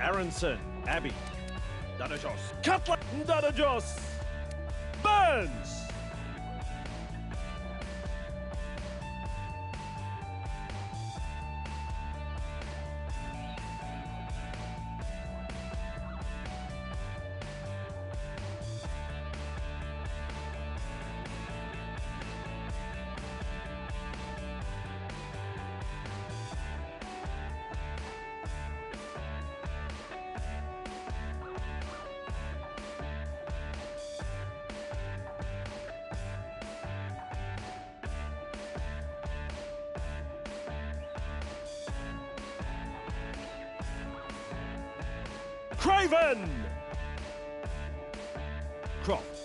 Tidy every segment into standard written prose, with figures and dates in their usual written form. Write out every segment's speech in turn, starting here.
Aronson, Abbey. Dadajos. Cutler. Dadajos. Burns. Craven! Croft.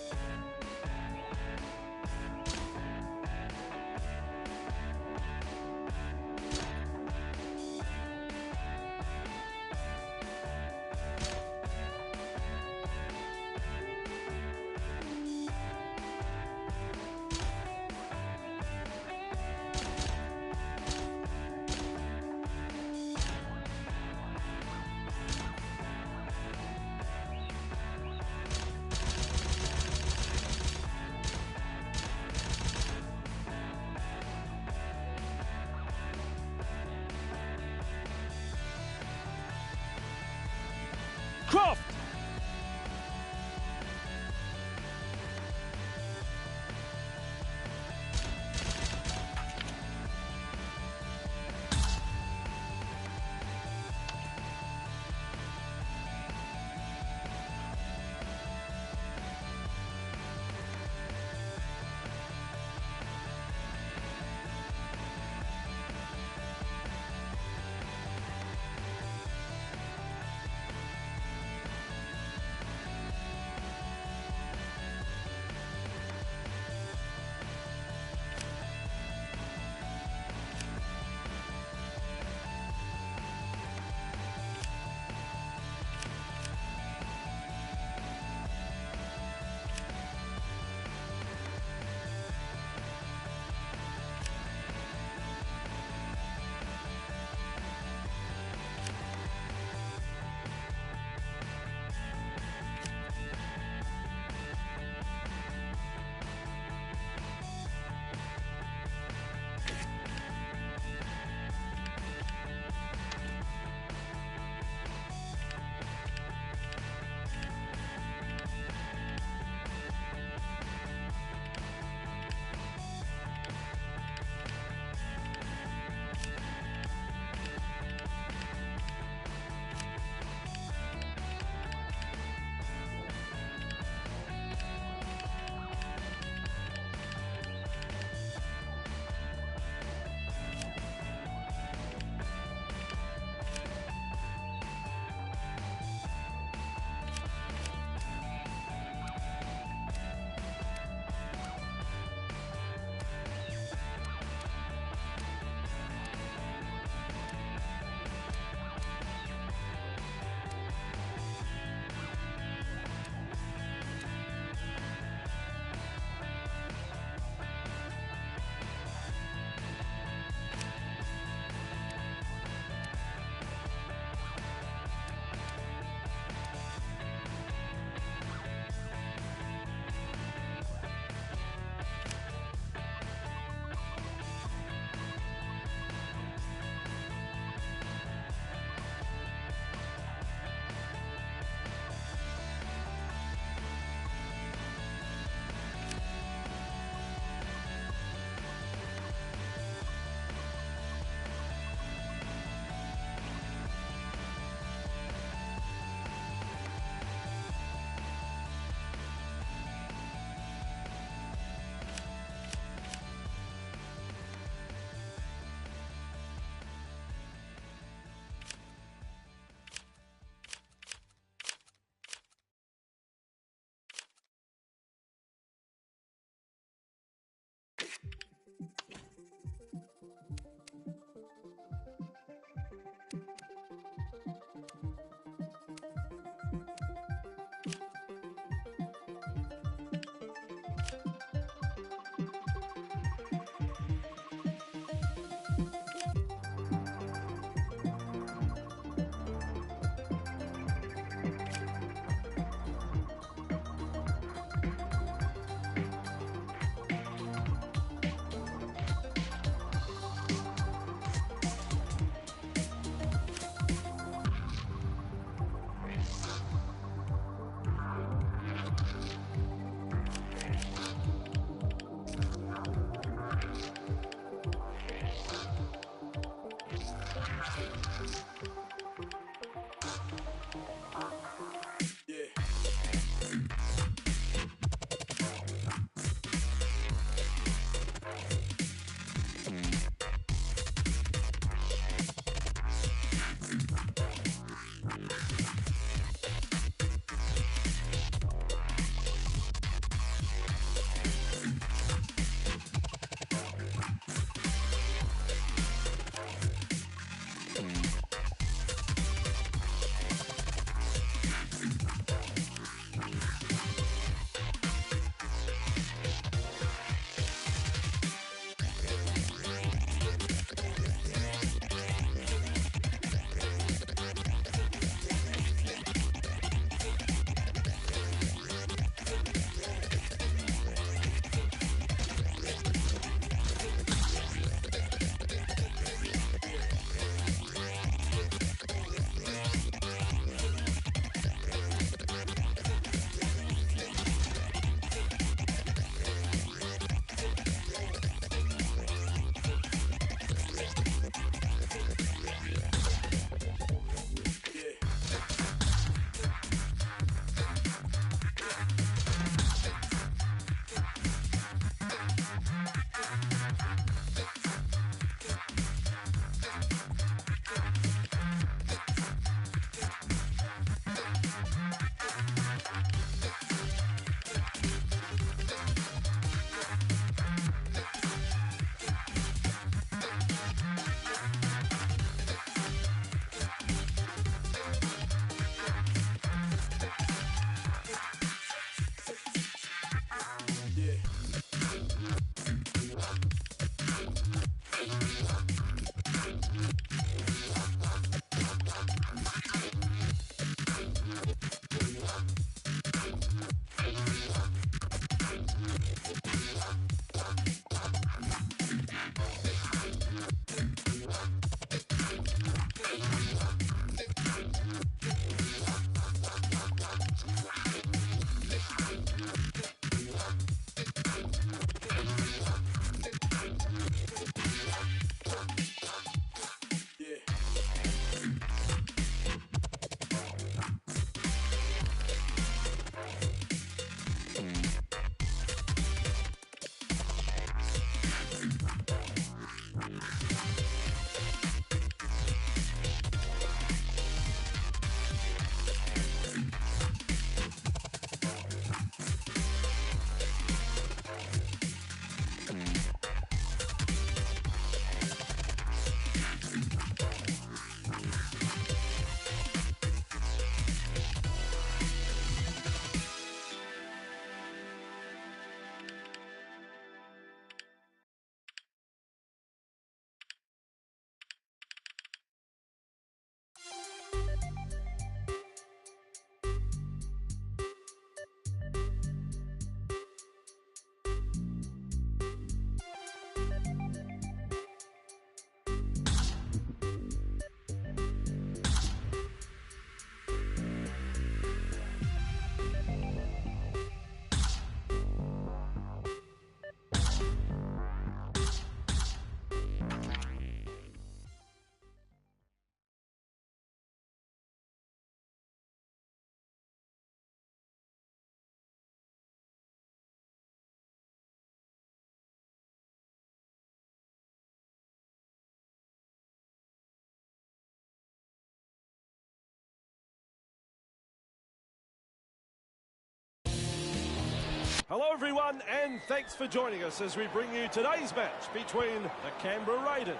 Hello everyone, and thanks for joining us as we bring you today's match between the Canberra Raiders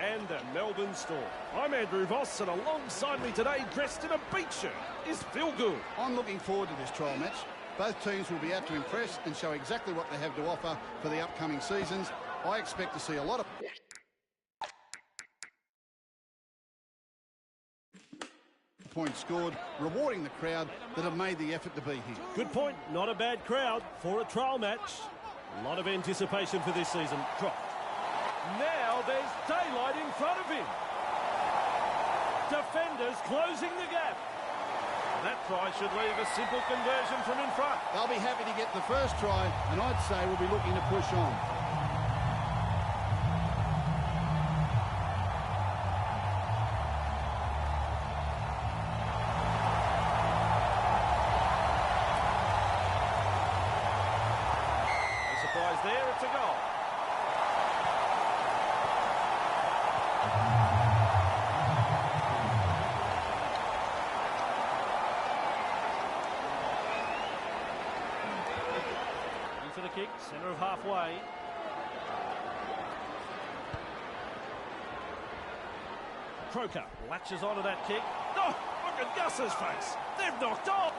and the Melbourne Storm. I'm Andrew Voss, and alongside me today, dressed in a beach shirt, is Phil Gould. I'm looking forward to this trial match. Both teams will be out to impress and show exactly what they have to offer for the upcoming seasons. I expect to see a lot of points scored, rewarding the crowd that have made the effort to be here. Good point. Not a bad crowd for a trial match. A lot of anticipation for this season. Dropped. Now there's daylight in front of him. Defenders closing the gap. That try should leave a simple conversion from in front. They'll be happy to get the first try, and I'd say we'll be looking to push on. There, it's a goal. Into the kick, centre of halfway. Croker latches onto that kick. Oh, look at Gus's face. They've knocked off.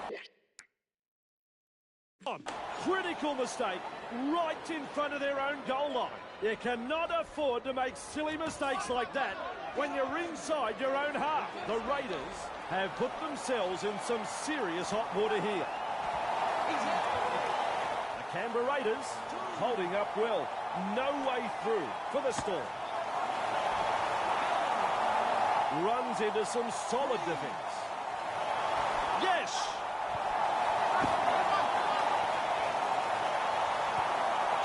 Critical mistake right in front of their own goal line. You cannot afford to make silly mistakes like that when you're inside your own half. The Raiders have put themselves in some serious hot water here. The Canberra Raiders holding up well. No way through for the Storm. Runs into some solid defence. Yes!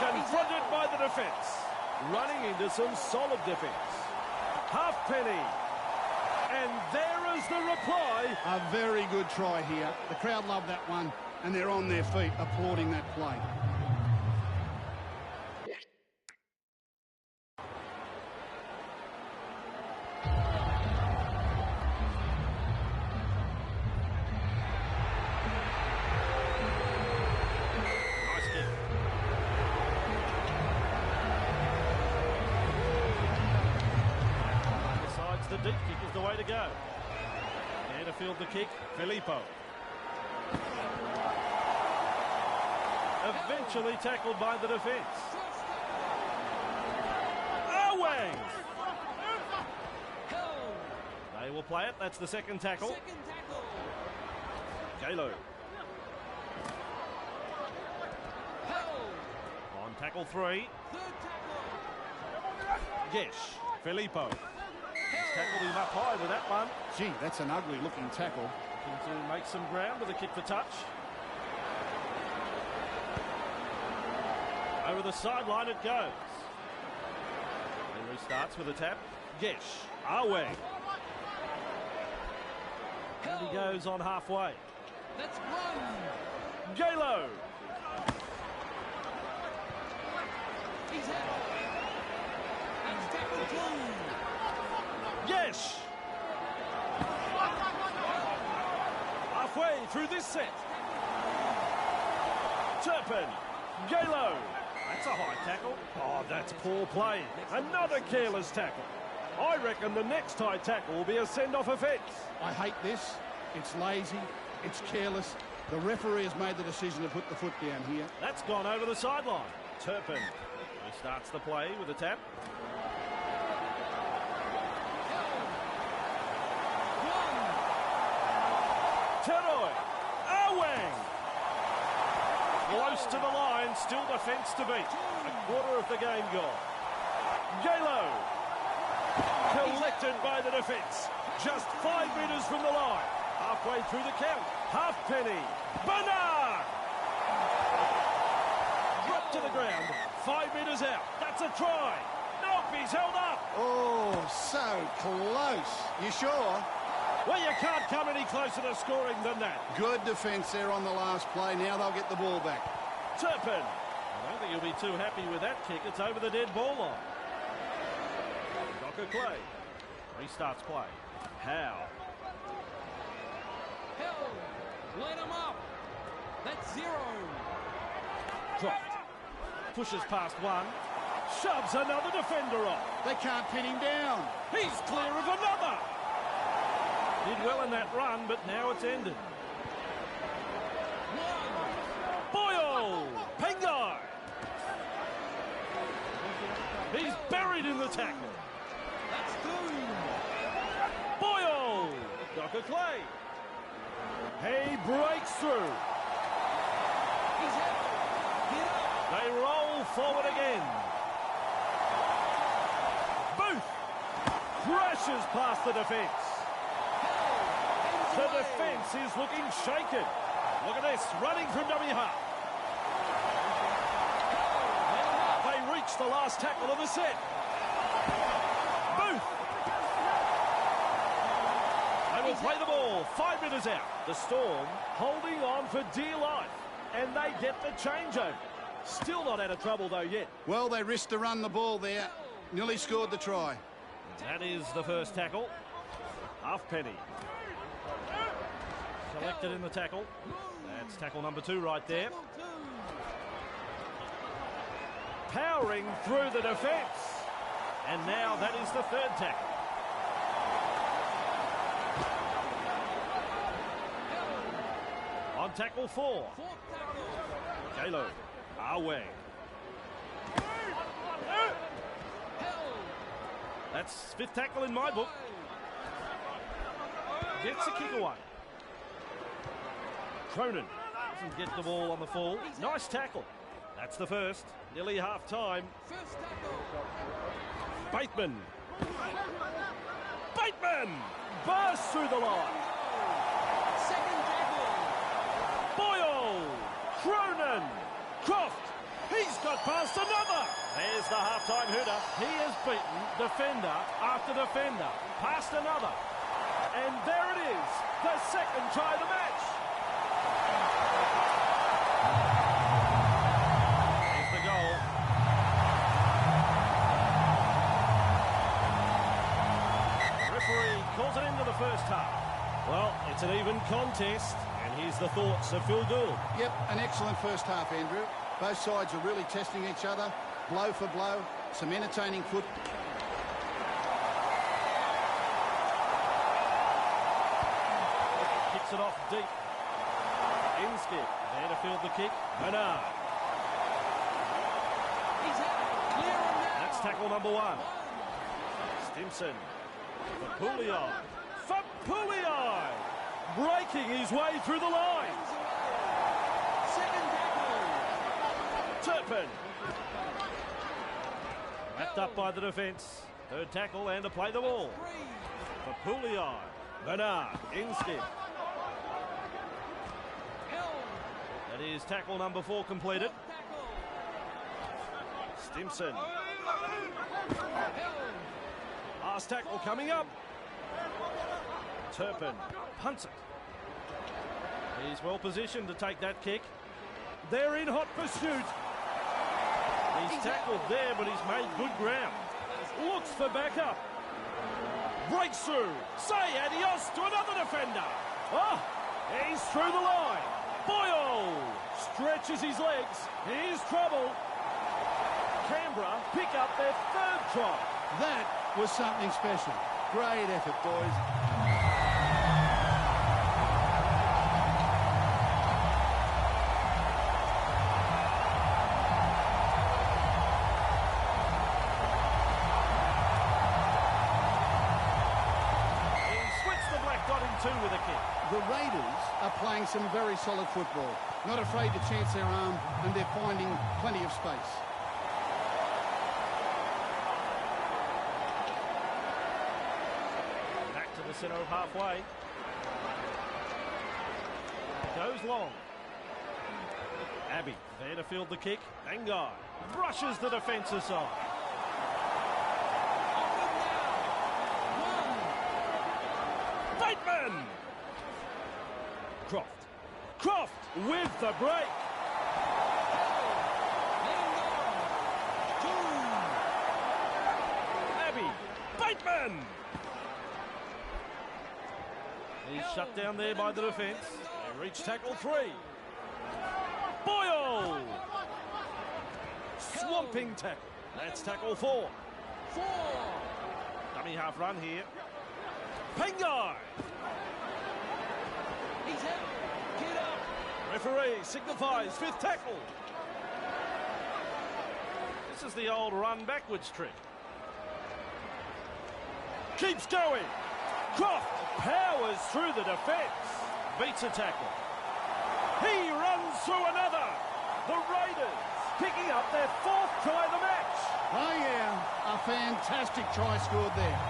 Confronted by the defence. Running into some solid defence. Halfpenny. And there is the reply. A very good try here. The crowd love that one, and they're on their feet applauding that play. The deep kick is the way to go. There to field the kick, Filippo. Eventually tackled by the defence. Away! They will play it. That's the second tackle. J-Lo. On tackle 3. Gesh. Filippo. He's tackled him up high with that one. Gee, that's an ugly looking tackle. Looking to make some ground with a kick for touch. Over the sideline it goes. Henry starts with a tap. Gesh. Away. And he goes on halfway. Let's run. J-Lo. He's out. He's tackled 2. Yes. Halfway through this set. Turpin. J-Lo. That's a high tackle. Oh, that's poor play. Another careless tackle. I reckon the next high tackle will be a send-off offence. I hate this. It's lazy. It's careless. The referee has made the decision to put the foot down here. That's gone over the sideline. Turpin. He starts the play with a tap. Teroy. Awang. Close to the line. Still defence to beat. A quarter of the game gone. J-Lo. Collected by the defence. Just 5 metres from the line. Halfway through the count. Halfpenny. Bernard. Dropped to the ground. 5 metres out. That's a try. Nope, he's held up. Oh, so close. You sure? Well, you can't come any closer to scoring than that. Good defence there on the last play. Now they'll get the ball back. Turpin. I don't think you'll be too happy with that kick. It's over the dead ball line. Docker Clay. Restarts play. Howe. Hell, let him up. That's 0. Dropped. Pushes past one. Shoves another defender off. They can't pin him down. He's clear of another. Did well in that run, but now it's ended. Boyle. Pengai. He's buried in the tackle. That's 2. Boyle. Docker Clay. He breaks through. He's out. Get up. They roll forward again. Booth crashes past the defence. The defence is looking shaken. Look at this, running from dummy half. They reach the last tackle of the set. Booth. They will play the ball. 5 minutes out. The Storm holding on for dear life. And they get the changeover. Still not out of trouble though yet. Well, they risked to run the ball there. Nearly scored the try. That is the first tackle. Halfpenny. Selected in the tackle. That's tackle number 2 right there. Powering through the defence. And now that is the third tackle. On tackle 4. J-Lo. Away. That's 5th tackle in my book. Gets a kick away. Cronin doesn't get the ball on the fall. Nice tackle. That's the first. Nearly half time. Bateman. Bateman bursts through the line. Second tackle. Boyle. Cronin. Croft. He's got past another. There's the half-time hooter. He has beaten defender after defender. Past another. And there it is. The second try of the match. There's the goal. The referee calls it into the first half. Well, it's an even contest. And here's the thoughts of Phil Gould. Yep, an excellent first half, Andrew. Both sides are really testing each other, blow for blow, some entertaining foot. Kicks it off deep. Inskip, there to field the kick. Bernard. He's out. Clear him now. That's tackle number 1. Stimson. For Pouliot. breaking his way through the line. Second tackle. Turpin. Wrapped up by the defence. Third tackle and to play the ball. For Pouliot. Bernard, inskip. That is tackle number 4 completed. Stimson. Last tackle coming up. Turpin punts it. He's well positioned to take that kick. They're in hot pursuit. He's tackled there, but he's made good ground. Looks for backup. Breaks through. Say adios to another defender. Oh, he's through the line. Boyle stretches his legs. Here's trouble. Canberra pick up their 3rd try. That was something special. Great effort, boys. With a kick. The Raiders are playing some very solid football. Not afraid to chance their arm, and they're finding plenty of space. Back to the centre of halfway. Goes long. Abbey there to field the kick. Angai brushes the defence aside. Bateman! Croft with the break. Abbey. Bateman! He's shut down there by the defence. They reach tackle 3. Boyle! Swamping tackle. That's tackle 4. Dummy half run here. Pengai! He's out. Get up. Referee signifies 5th tackle. This is the old run backwards trick. Keeps going. Croft powers through the defence. Beats a tackle. He runs through another. The Raiders picking up their 4th try of the match. Oh yeah, a fantastic try scored there.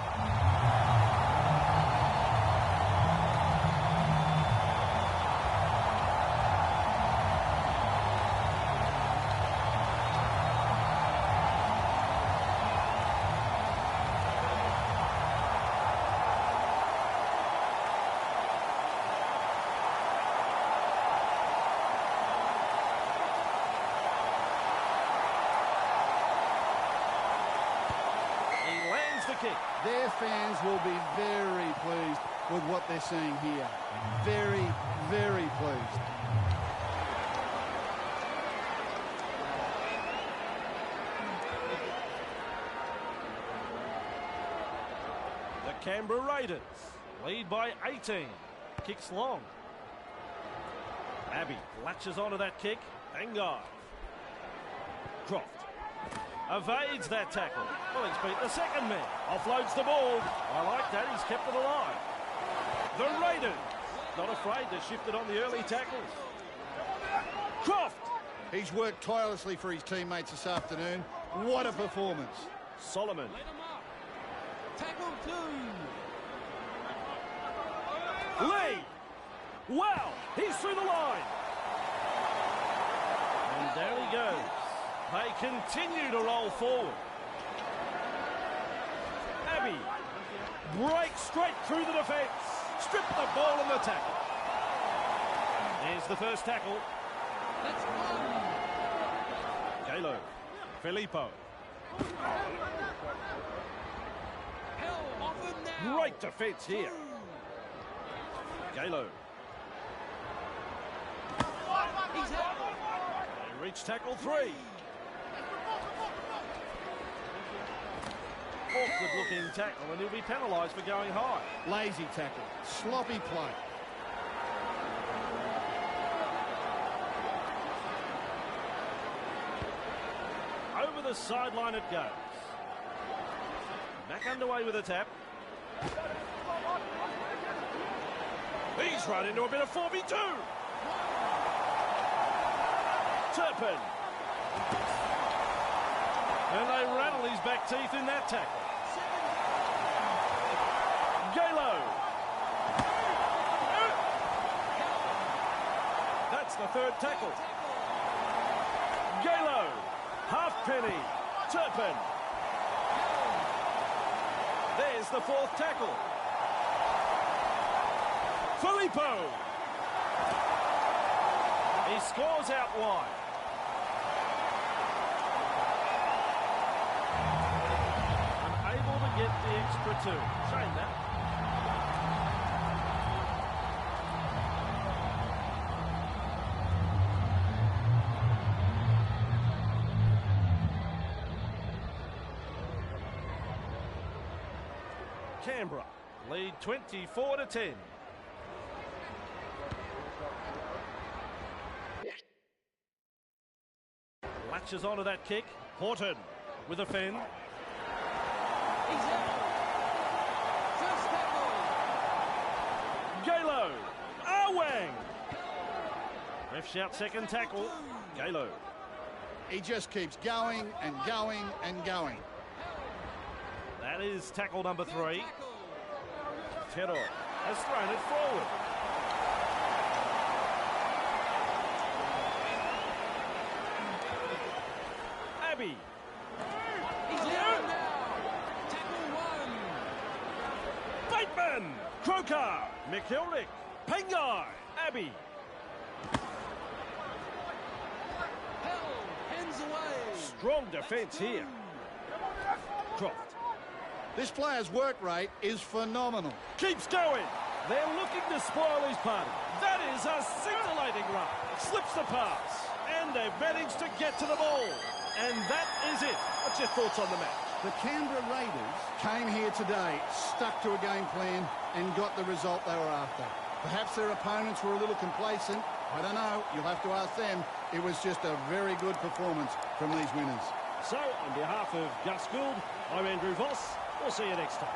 Their fans will be very pleased with what they're seeing here. Very, very pleased. The Canberra Raiders lead by 18. Kicks long. Abbey latches onto that kick. Angai. Croft evades that tackle. Well, he's beat the second man. Offloads the ball. I like that. He's kept it alive. The Raiders not afraid to shift it on the early tackles. Croft. He's worked tirelessly for his teammates this afternoon. What a performance. Solomon. Let him up. Tackle 2. Lee. Wow. He's through the line. And down he goes. They continue to roll forward. Abbey breaks straight through the defence. Strip the ball and the tackle. There's the first tackle. That's 1. Galo. Filippo. Hell off him now. Great defence here. Galo. He's out. They reach tackle 3. Awkward-looking tackle, and he'll be penalised for going high. Lazy tackle. Sloppy play. Over the sideline it goes. Back underway with a tap. He's run into a bit of 4v2. Turpin. And they rattle his back teeth in that tackle. Galo. That's the third tackle. Galo. Halfpenny. Turpin. There's the fourth tackle. Filippo. He scores out wide. Unable to get the extra two. Shame that. Canberra lead 24-10. Latches onto that kick. Horton with a fend. He's out. First tackle. Galo. Awang. Ref shout second tackle. Galo. He just keeps going and going and going. That is tackle number 3. Tackle. Tero has thrown it forward. Abbey. He's down now. Tackle 1. Bateman. Croker. McKilrick. Pengai. Abbey. Hell. Hands away. Strong defence here. Croft. This player's work rate is phenomenal. Keeps going. They're looking to spoil his party. That is a scintillating run. Slips the pass. And they've managed to get to the ball. And that is it. What's your thoughts on the match? The Canberra Raiders came here today, stuck to a game plan and got the result they were after. Perhaps their opponents were a little complacent. I don't know. You'll have to ask them. It was just a very good performance from these winners. So, on behalf of Gus Gould, I'm Andrew Voss. We'll see you next time.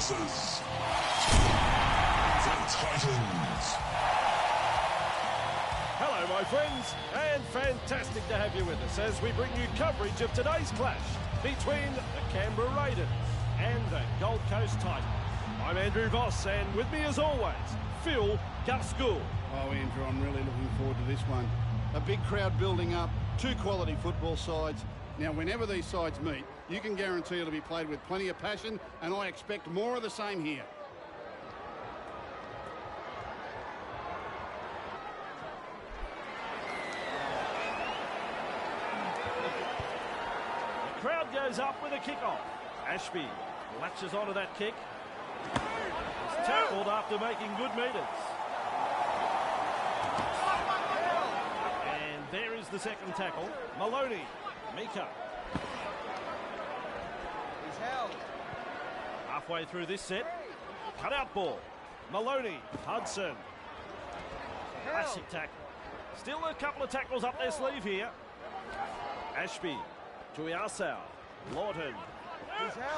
versus the Titans. Hello, my friends, and fantastic to have you with us as we bring you coverage of today's clash between the Canberra Raiders and the Gold Coast Titans. I'm Andrew Voss, and with me as always, Phil Gaskell. Oh, Andrew, I'm really looking forward to this one. A big crowd building up, two quality football sides. Now, whenever these sides meet, you can guarantee it'll be played with plenty of passion, and I expect more of the same here. The crowd goes up with a kick-off. Ashby latches onto that kick. He's tackled after making good metres. And there is the second tackle. Maloney. Mika. He's held. Halfway through this set. Cut out ball. Maloney. Hudson. Classic tackle. Still a couple of tackles up their sleeve here. Ashby. Tuiasau. Lawton.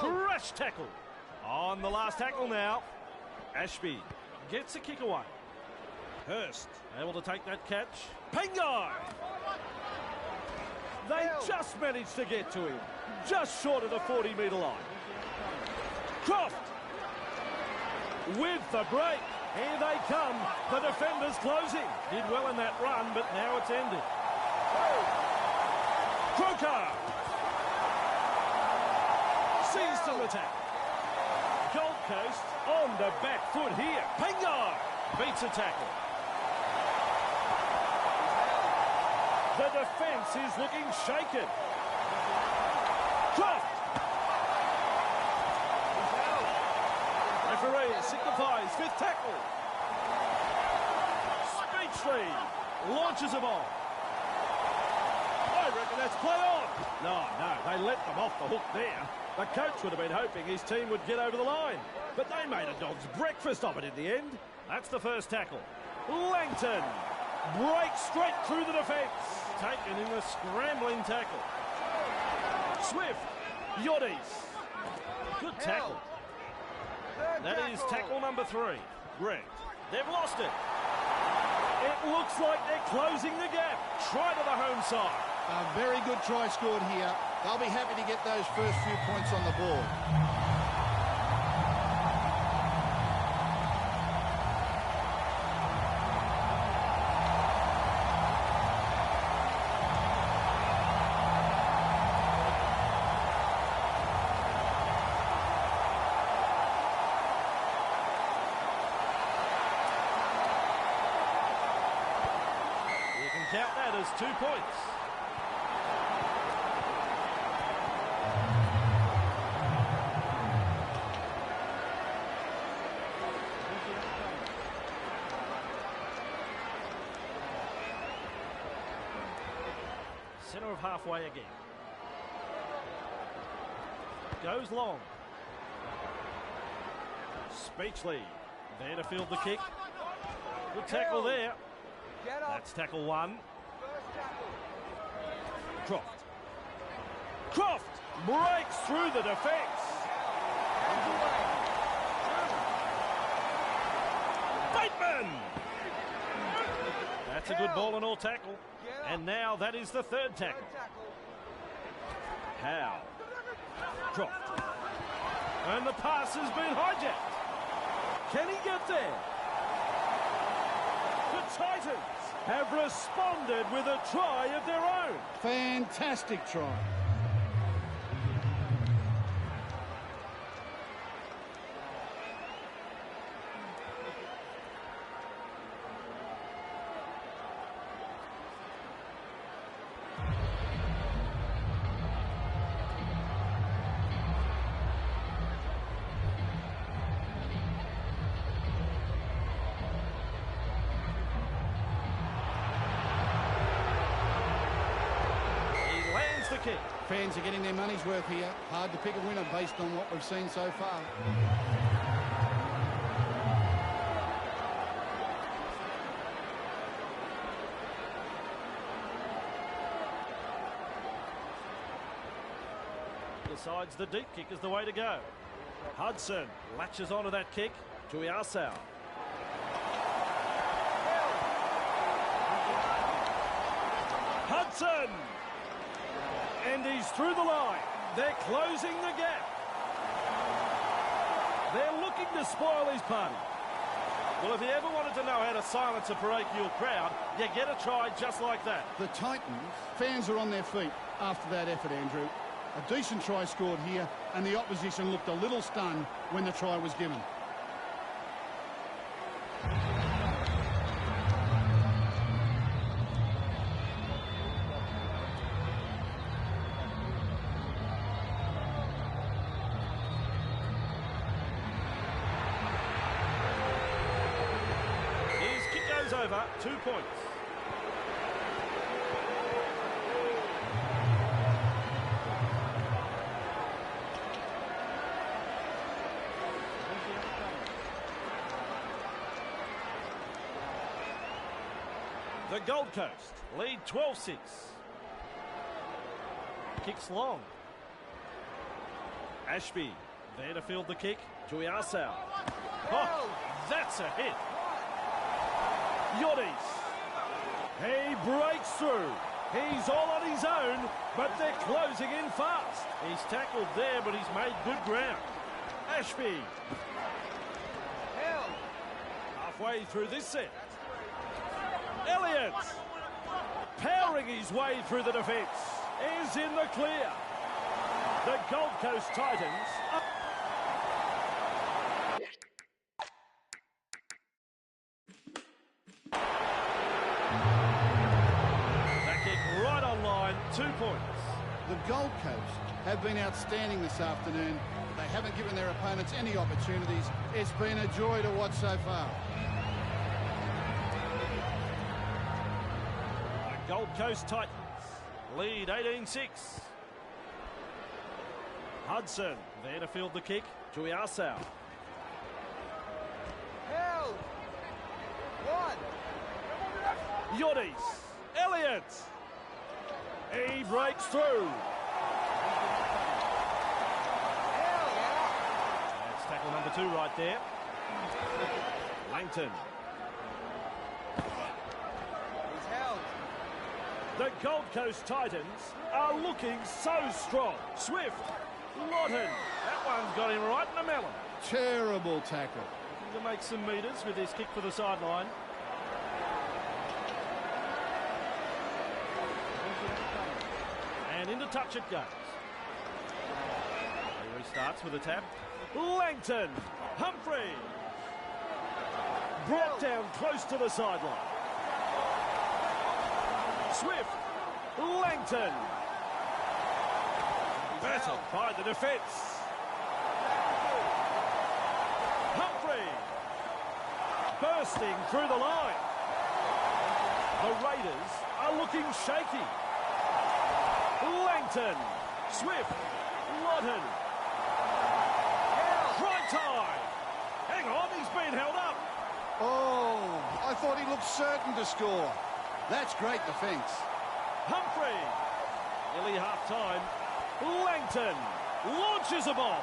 Crash tackle. On the last tackle now. Ashby gets a kick away. Hurst able to take that catch. Pengai. They just managed to get to him. Just short of the 40-metre line. Croft. With the break. Here they come. The defenders closing. Did well in that run, but now it's ended. Croker. Sees some attack. Gold Coast on the back foot here. Pengai beats a tackle. The defence is looking shaken. Croft. Referee signifies fifth tackle. Speechley launches a ball. I reckon that's play on. No, they let them off the hook there. The coach would have been hoping his team would get over the line, but they made a dog's breakfast of it in the end. That's the first tackle. Langton breaks straight through the defence. Taken in a scrambling tackle. Swift. Yodis. Good tackle. That is tackle number 3. Greg. They've lost it. It looks like they're closing the gap. Try to the home side. A very good try scored here. They'll be happy to get those first few points on the board. Count that as 2 points. Centre of halfway again. Goes long. Speechley there to field the kick. Good tackle there. That's tackle 1. Croft. Croft breaks through the defence. Bateman. That's a good ball and all tackle. And now that is the third tackle. Howe. Croft. And the pass has been hijacked. Can he get there? The Titans have responded with a try of their own. Fantastic try. Kick. Fans are getting their money's worth here. Hard to pick a winner based on what we've seen so far. Decides the deep kick is the way to go. Hudson latches onto that kick. Tuiasau. Hudson! And he's through the line. They're closing the gap. They're looking to spoil his party. Well, if you ever wanted to know how to silence a parochial crowd, you get a try just like that. The Titans, fans are on their feet after that effort, Andrew. A decent try scored here, and the opposition looked a little stunned when the try was given. Over 2 points. The Gold Coast lead 12-6. Kicks long. Ashby there to field the kick. Tuiasau. Oh, that's a hit. Yodis. He breaks through. He's all on his own, but they're closing in fast. He's tackled there, but he's made good ground. Ashby. Halfway through this set. Elliott. Powering his way through the defence. Is in the clear. The Gold Coast Titans. That kick right on line, 2 points. The Gold Coast have been outstanding this afternoon. They haven't given their opponents any opportunities. It's been a joy to watch so far. The Gold Coast Titans lead 18-6. Hudson there to field the kick. Tuiasau. Held. One. Yodis. Elliott. He breaks through. That's tackle number 2 right there. Langton. He's held. The Gold Coast Titans are looking so strong. Swift. Lawton. That one's got him right in the melon. Terrible tackle. Looking to make some metres with his kick for the sideline. And into touch it goes. He restarts with a tap. Langton. Humphrey. Brought down close to the sideline. Swift. Langton. Battled by the defence. Humphrey. Bursting through the line. The Raiders are looking shaky. Langton. Swift. Lawton. Try time. Hang on, he's been held up. Oh, I thought he looked certain to score. That's great defence. Humphrey. Nearly half-time. Langton launches a bomb.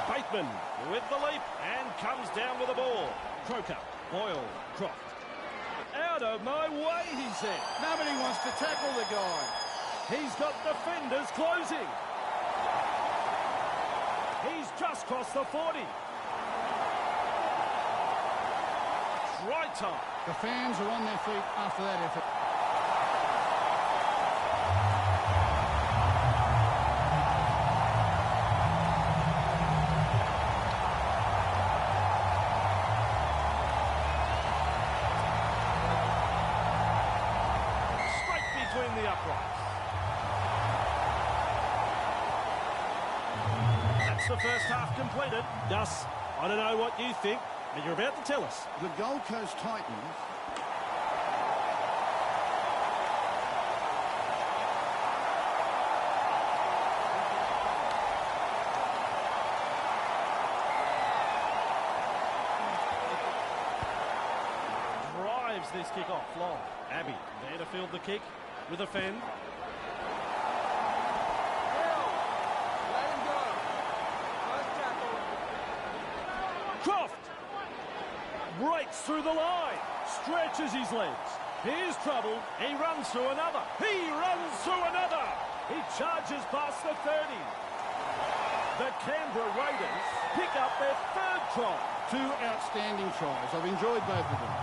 Bateman with the leap and comes down with the ball. Croker, Boyle, Croft. Out of my way, he said. Nobody wants to tackle the guy. He's got defenders closing. He's just crossed the 40. Try time. The fans are on their feet after that effort. Between the uprights. That's the first half completed. Gus, I don't know what you think, but you're about to tell us. The Gold Coast Titans drives this kick off long. Abbey there to field the kick with a fend. Let him go. Croft breaks through the line, stretches his legs. Here's trouble. He runs through another. He runs through another. He charges past the 30. The Canberra Raiders pick up their third try. Two outstanding tries. I've enjoyed both of them.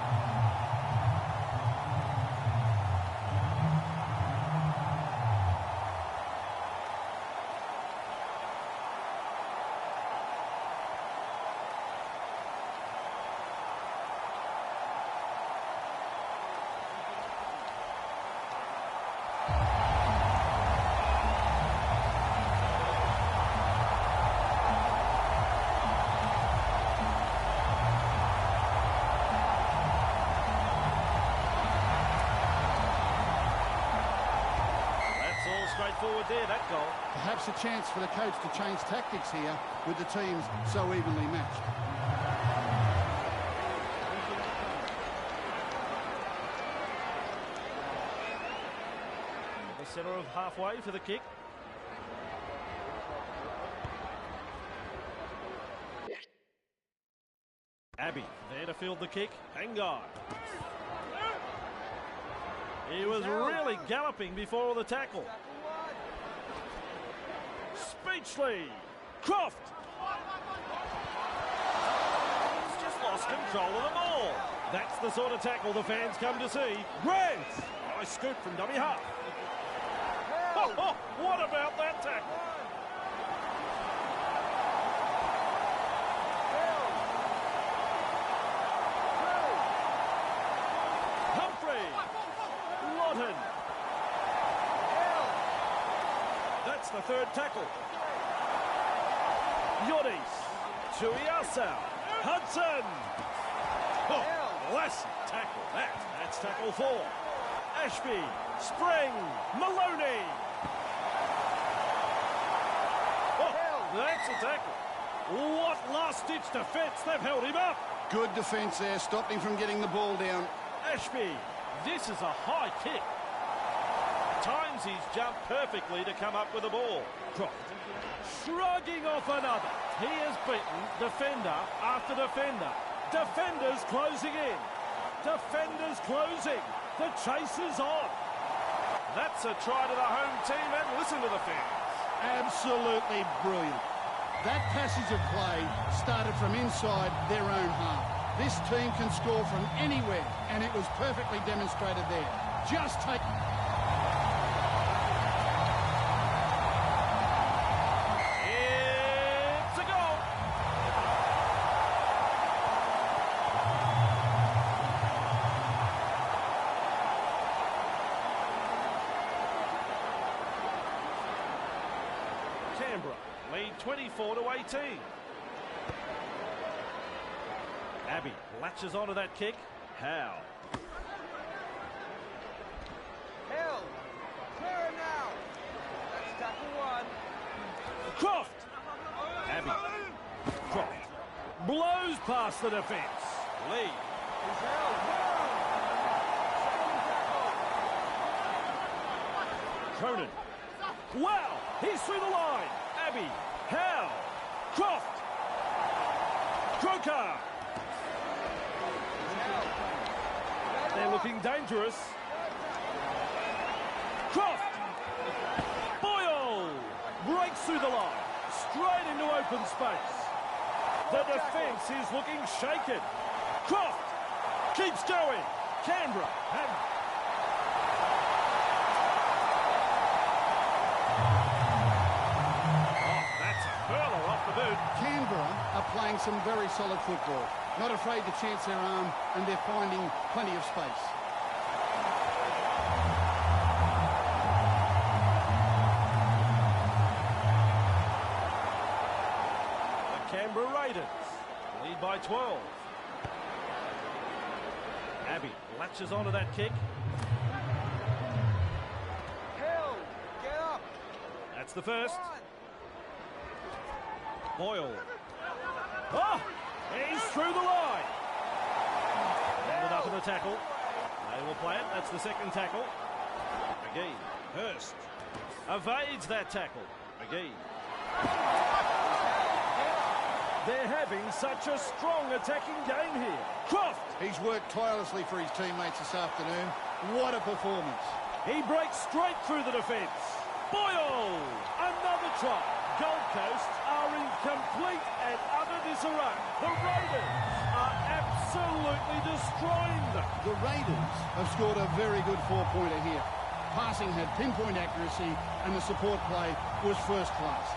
Straightforward there, that goal. Perhaps a chance for the coach to change tactics here with the teams so evenly matched. The centre of halfway for the kick. Abbey there to field the kick. Hangai. He was really galloping before the tackle. Speechley. Croft. He's just lost control of the ball. That's the sort of tackle the fans come to see. Grant. Nice scoop from dummy half. Oh, what about that tackle? That's the third tackle. Yodis. Tuiasa. Hudson. Oh, classic tackle. That's tackle 4. Ashby. Spring. Maloney. Oh, that's a tackle. What last-ditch defence. They've held him up. Good defence there. Stopped him from getting the ball down. Ashby. This is a high kick. At times he's jumped perfectly to come up with the ball. Croft shrugging off another. He has beaten defender after defender. Defenders closing in. Defenders closing. The chase is on. That's a try to the home team, and listen to the fans. Absolutely brilliant. That passage of play started from inside their own half. This team can score from anywhere, and it was perfectly demonstrated there. Just take... It's a goal. Canberra lead 24-18. Abbey latches onto that kick. Howe. Held. Clear him now. That's tackle 1. Croft. Abbey. Croft. Blows past the defence. Lee. He's held. Cronin. Wow. He's through the line. Abbey. Howe. Croft. Croker. They're looking dangerous. Croft. Boyle breaks through the line. Straight into open space. The defence is looking shaken. Croft keeps going. Canberra have... Oh, that's a hurler off the boot. Canberra are playing some very solid football. Not afraid to chance their arm, and they're finding plenty of space. The Canberra Raiders lead by 12. Abbey latches onto that kick. Held. Get up. That's the first. 1. Boyle. Oh! He's through the line. Ended up in the tackle. They will play it. That's the second tackle. McGee. Hurst. Evades that tackle. McGee. They're having such a strong attacking game here. Croft! He's worked tirelessly for his teammates this afternoon. What a performance. He breaks straight through the defence. Boyle! Another try. Gold Coast are in complete and utter disarray. The Raiders are absolutely destroying them. The Raiders have scored a very good four-pointer here. Passing had pinpoint accuracy and the support play was first class.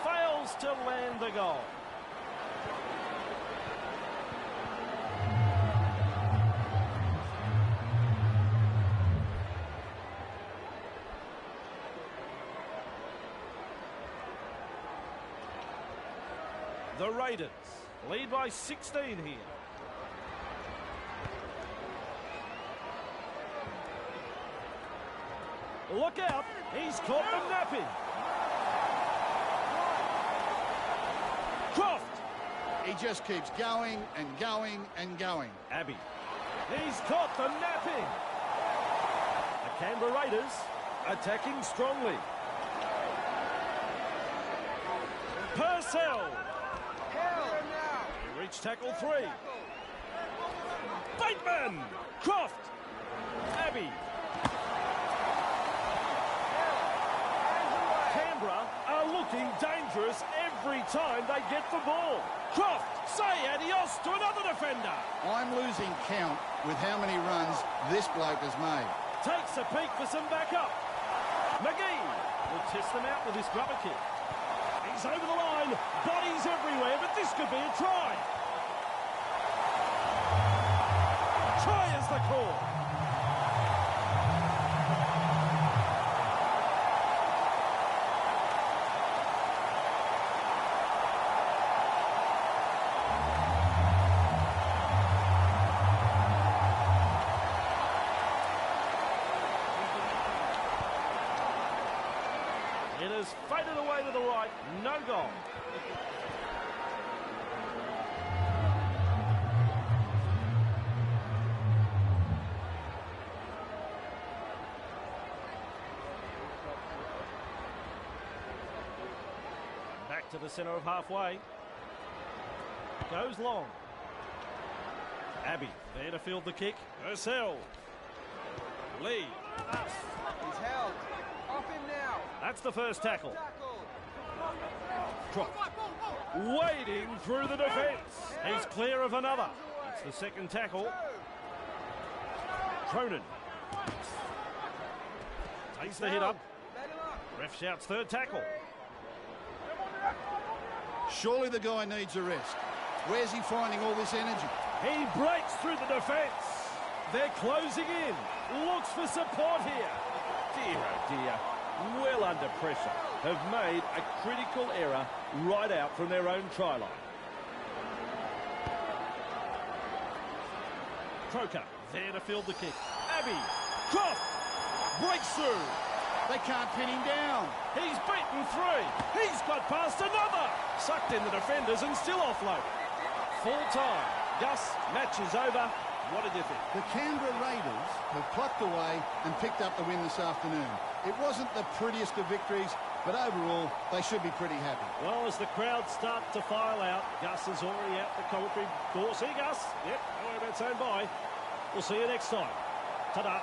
Fails to land the goal. The Raiders lead by 16 here. Look out, he's caught them napping. Croft! He just keeps going and going and going. Abbey. He's caught them napping. The Canberra Raiders attacking strongly. Purcell. He reached tackle 3. Bateman. Croft. Abbey. Canberra are looking dangerous every time they get the ball. Croft, say adios to another defender. I'm losing count with how many runs this bloke has made. Takes a peek for some backup. McGee will test them out with this rubber kick. He's over the line, bodies everywhere, but this could be a try. Try is the call. It has faded away to the right, no goal. Back to the centre of halfway. Goes long. Abbey there to field the kick. Purcell. Lee. He's held. Off him now. That's the first tackle. Tackle. Croft. Wading through the defence. He's clear of another. It's the second tackle. Cronin. Takes the hit up. Let him up. Ref shouts third tackle. Surely the guy needs a rest. Where's he finding all this energy? He breaks through the defence. They're closing in. Looks for support here. Dear, oh dear. Well under pressure. Have made a critical error right out from their own try line. Croker there to field the kick. Abbey. Croft. Breaks through. They can't pin him down. He's beaten 3. He's got past another. Sucked in the defenders and still offload. Full time. Gus, match is over. What did you think? The Canberra Raiders have plucked away and picked up the win this afternoon. It wasn't the prettiest of victories, but overall, they should be pretty happy. Well, as the crowd start to file out, Gus is already out the commentary door. See, Gus? Yep, don't worry about saying bye. We'll see you next time. Ta-da.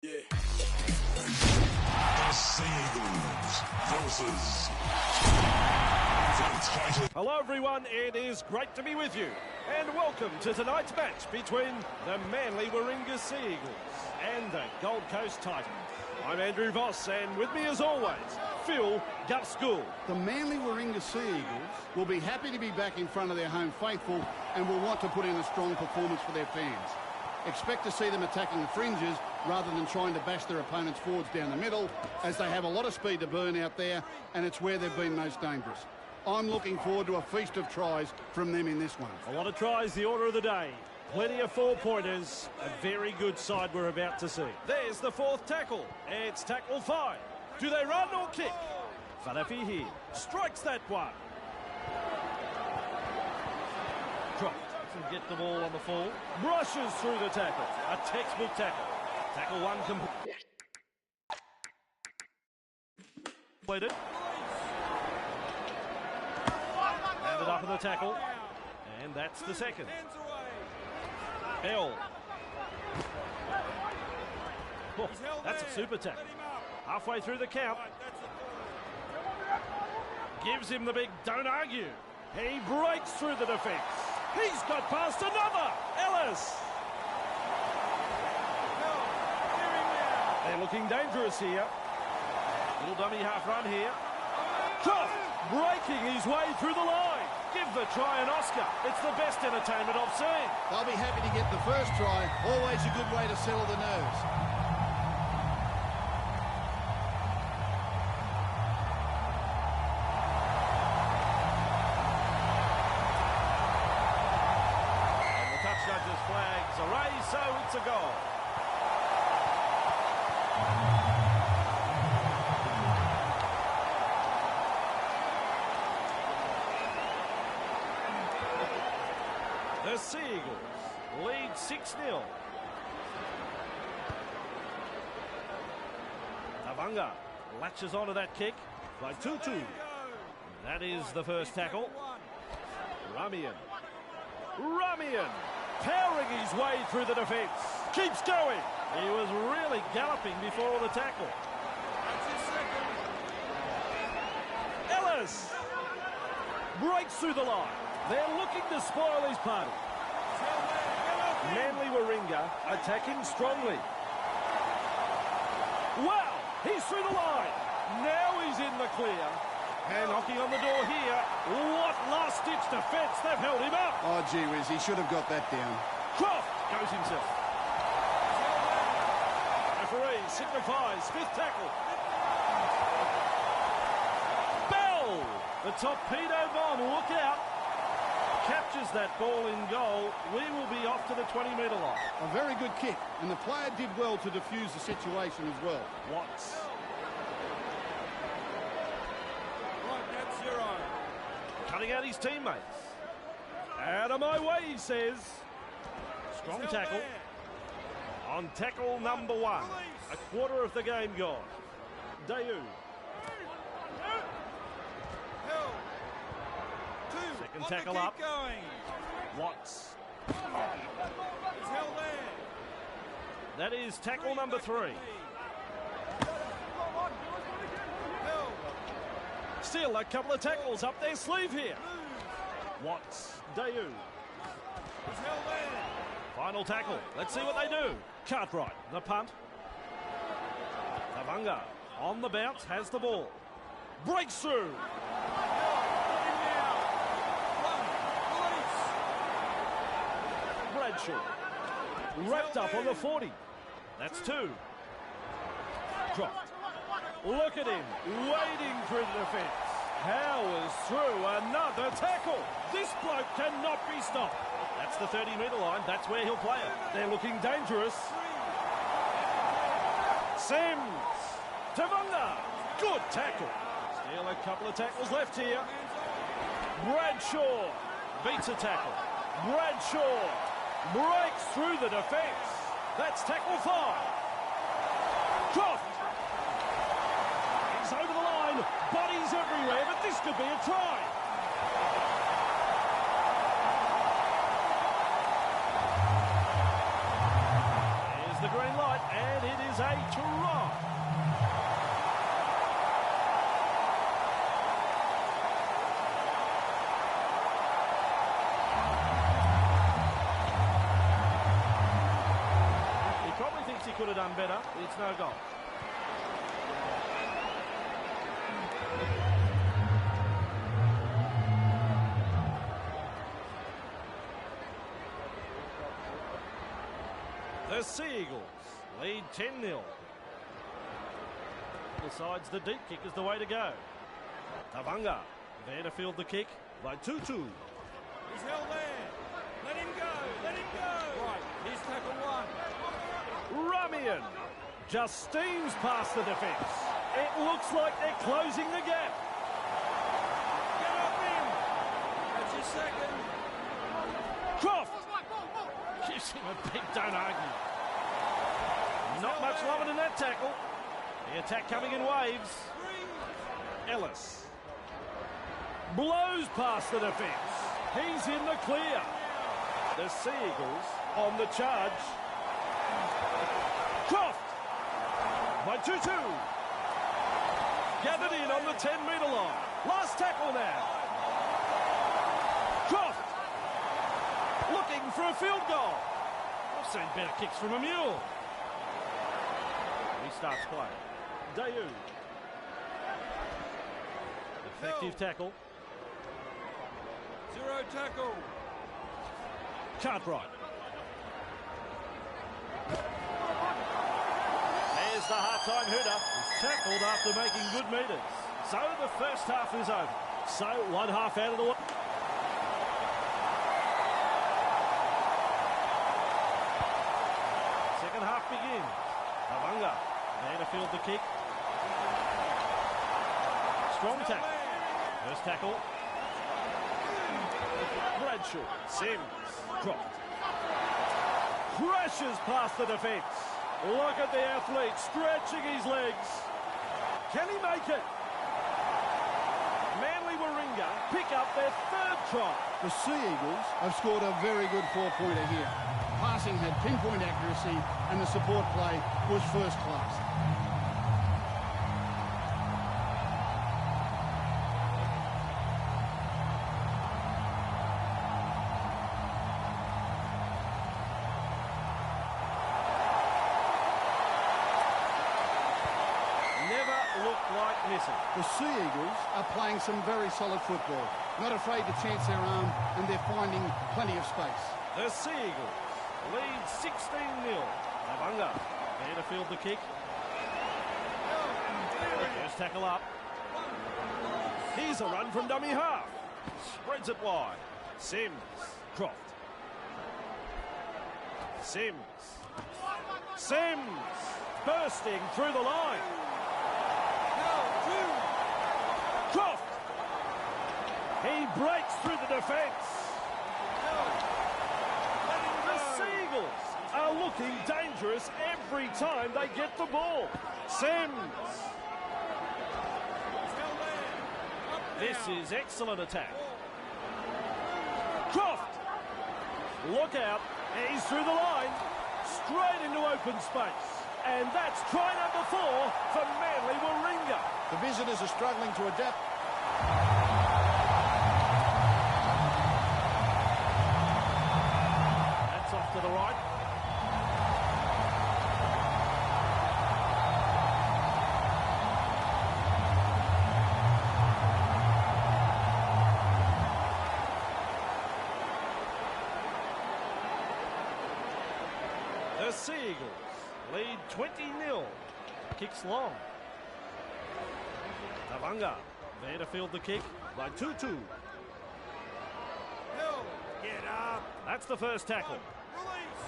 The Seagulls versus the Titans. Hello everyone, it is great to be with you. And welcome to tonight's match between the Manly Warringah Sea Eagles and the Gold Coast Titans. I'm Andrew Voss, and with me as always, Phil Gupschool. The Manly Warringah Sea Eagles will be happy to be back in front of their home faithful and will want to put in a strong performance for their fans. Expect to see them attacking the fringes rather than trying to bash their opponents forwards down the middle, as they have a lot of speed to burn out there, and it's where they've been most dangerous. I'm looking forward to a feast of tries from them in this one. A lot of tries, the order of the day. Plenty of four-pointers. A very good side we're about to see. There's the fourth tackle. It's tackle 5. Do they run or kick? Falafi here. Strikes that one. Croft can get the ball on the fall. Brushes through the tackle. A textbook tackle. Tackle 1 completed. Landed up in the tackle. And that's the second. Bell. Oh, that's a super tackle. Halfway through the count. Gives him the big don't argue. He breaks through the defence. He's got past another. Ellis. They're looking dangerous here. Little dummy half run here. Croft breaking his way through the line. Give the try an Oscar. It's the best entertainment I've seen. They'll be happy to get the first try. Always a good way to settle the nerves. And the touch judge's flags a raise, so it's a goal. The Sea Eagles lead 6-0. Tavanga latches onto that kick by Tutu. That is the first tackle. Ramian powering his way through the defence. Keeps going. He was really galloping before the tackle. Ellis breaks through the line. They're looking to spoil his party. Manly Warringah attacking strongly. Wow, he's through the line. Now he's in the clear. And knocking on the door here. What last-ditch defence. They've held him up. Oh, gee whiz, he should have got that down. Croft goes himself. Referee signifies fifth tackle. Bell, the torpedo bomb, look out. Captures that ball in goal. We will be off to the 20-metre line. A very good kick, and the player did well to defuse the situation as well. Watts. Right, that's your own. Cutting out his teammates. Out of my way, he says. Strong tackle. On tackle number 1. A quarter of the game gone. Dayu. Second tackle up. Going. Watts. He's held there. That is tackle number 3. Held. Still a couple of tackles up their sleeve here. Watts. Dayu. He's held there. Final tackle. Let's see what they do. Cartwright, the punt. Tavanga on the bounce, has the ball. Breaks through. Bradshaw. Wrapped up on the 40. That's 2. Croft. Look at him, wading through the defence. Powers through another tackle. This bloke cannot be stopped. That's the 30-metre line. That's where he'll play it. They're looking dangerous. Sims. Tavanga. Good tackle. Still a couple of tackles left here. Bradshaw beats a tackle. Bradshaw breaks through the defence. That's tackle 5. Croft. He's over the line. Bodies everywhere, but this could be a try. There's the green light, and it is is a try. He probably thinks he could have done better. It's no goal. The Sea Eagles lead 10-0. Decides the deep kick is the way to go. Tavanga there to field the kick by Tutu. He's held there. Let him go. Let him go. Right. Here's tackle one. Ramian just steams past the defence. It looks like they're closing the gap. Get up him. That's your second. Croft gives him a big don't argue. Not much longer than that tackle. The attack coming in waves. Ellis blows past the defence. He's in the clear. The Sea Eagles on the charge. Croft by Tutu. Gathered in on the 10-metre line. Last tackle now. Croft looking for a field goal. I've seen better kicks from a mule. He starts play. Dayu. Effective tackle. Zero tackle. Cartwright. There's the half-time hooter. He's tackled after making good metres. So the first half is over. So one half out of the way. Second half begins. Tavanga there to field the kick. Strong tackle. First tackle. Bradshaw. Sims. Croft. Crashes past the defence. Look at the athlete stretching his legs. Can he make it? Manly Warringah pick up their third try. The Sea Eagles have scored a very good four-pointer here. Passing had pinpoint accuracy and the support play was first class. Never looked like missing. The Sea Eagles are playing some very solid football. Not afraid to chance their arm and they're finding plenty of space. The Sea Eagles lead 16-0. Tavanga there to field the kick. First tackle up. Here's a run from dummy half. Spreads it wide. Sims. Croft. Sims. Sims. Bursting through the line. Croft. He breaks through the defence. The Sea Eagles are looking dangerous every time they get the ball. Sims. This is excellent attack. Croft. Look out. He's through the line. Straight into open space. And that's try number 4 for Manly Warringah. The visitors are struggling to adapt. That's off to the right. The Sea Eagles lead 20-0. Kicks long. Tavanga there to field the kick by Tutu. Get up. That's the first tackle. Release.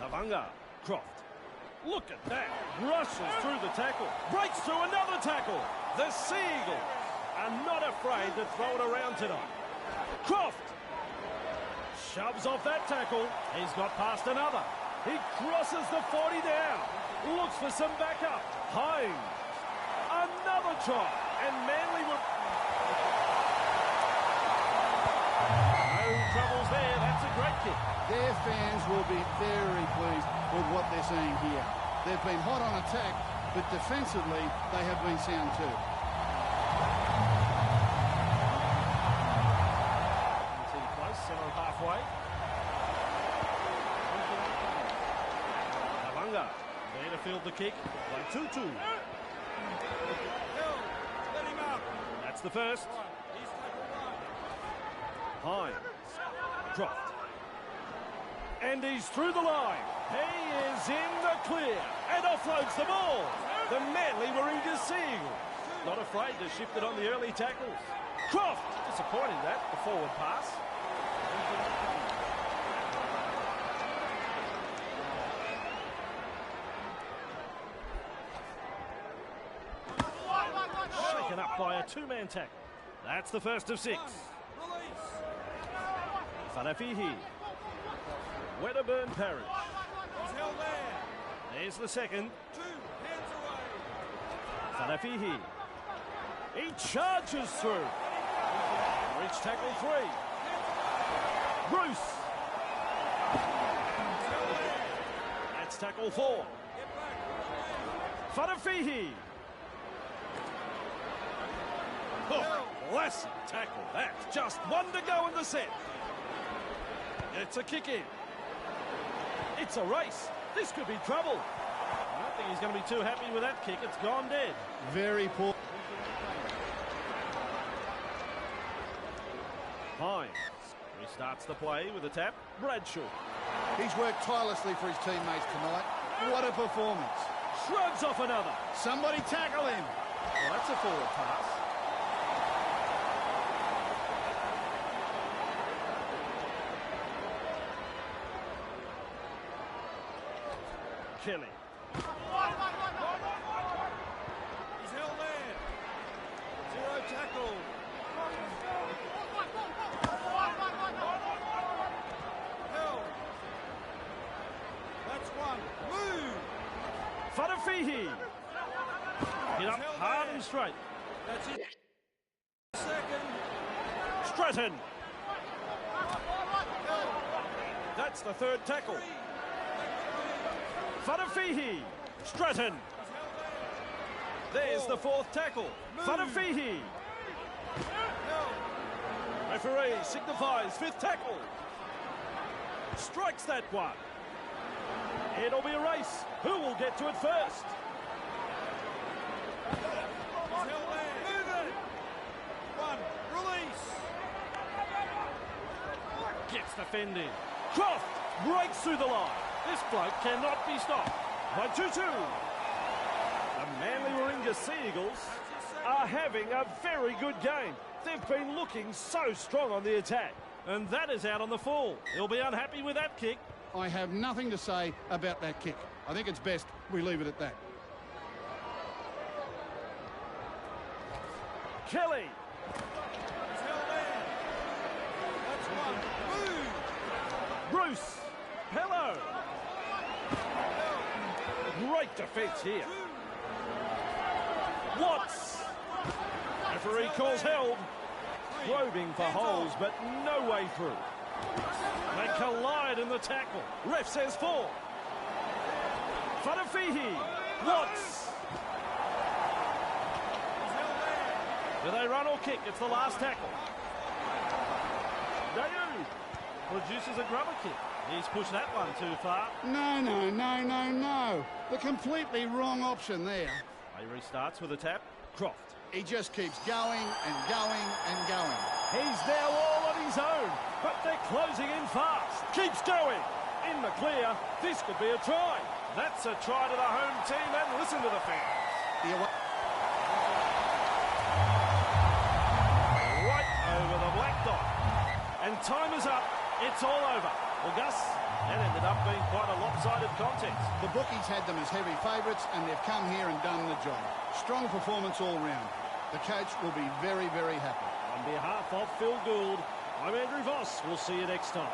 Tavanga. Croft. Look at that. Rushes through the tackle. Breaks through another tackle. The Sea Eagles are not afraid to throw it around tonight. Croft. Shoves off that tackle. He's got past another. He crosses the 40 down. Looks for some backup. Hines. Another try. And Manly will... No troubles there. That's a great kick. Their fans will be very pleased with what they're seeing here. They've been hot on attack, but defensively they have been sound too. Close, centre halfway. Kabunga, there to field the kick. Play 2-2. Hill, let him up. That's the first. Right, he's tackle one. Hines, dropped. And he's through the line. He is in the clear and offloads the ball. The Manly Warringah Seagulls not afraid to shift it on the early tackles. Croft, disappointing that, the forward pass. Shaken up by a two-man tackle. That's the first of 6. Release. Falafihi. Wedderburn Parish. He's held there. There's the second. 2 hands away. Falafihi. He charges through. Reach tackle 3. Bruce. That's tackle 4. Get back. Falafihi. Oh, classic tackle. That's just one to go in the set. It's a kick in. It's a race. This could be trouble. I don't think he's going to be too happy with that kick. It's gone dead. Very poor. Hines restarts the play with a tap. Bradshaw He's worked tirelessly for his teammates tonight. What a performance. shrugs off another. Somebody tackle him. Well, that's a forward pass. Kelly. He's held there. 0 tackle. Held. That's 1. Move. Falafihi. Hit up hard and straight. That's it. Second. Stratton. That's the third tackle. Falafihi. Stratton. There's the fourth tackle. Falafihi. Referee signifies 5th tackle. Strikes that one. It'll be a race. Who will get to it first? He's held there. Move it. 1. Release. Gets the fend in. Croft breaks through the line. This bloke cannot be stopped. By 2-2. The Manly Warringah Seagulls are having a very good game. They've been looking so strong on the attack. And that is out on the full. He'll be unhappy with that kick. I have nothing to say about that kick. I think it's best we leave it at that. Kelly. He's held there. That's 1. Move. Bruce. Hello. Great defence here. 2. Watts. Referee calls held. Probing for holes, but no way through. They collide in the tackle. Ref says 4. Falafihi. Watts. He's held there. Do they run or kick? It's the last tackle. Dayu produces a grubber kick. He's pushed that one too far. No. The completely wrong option there. He restarts with a tap. Croft. He just keeps going and going and going. He's now all on his own, but they're closing in fast. Keeps going. In the clear. This could be a try. That's a try to the home team, and listen to the fans. The away- Right over the black dot. And time is up. It's all over. Well, Gus, that ended up being quite a lopsided contest. The bookies had them as heavy favourites, and they've come here and done the job. Strong performance all round. The coach will be very, very happy. On behalf of Phil Gould, I'm Andrew Voss. We'll see you next time.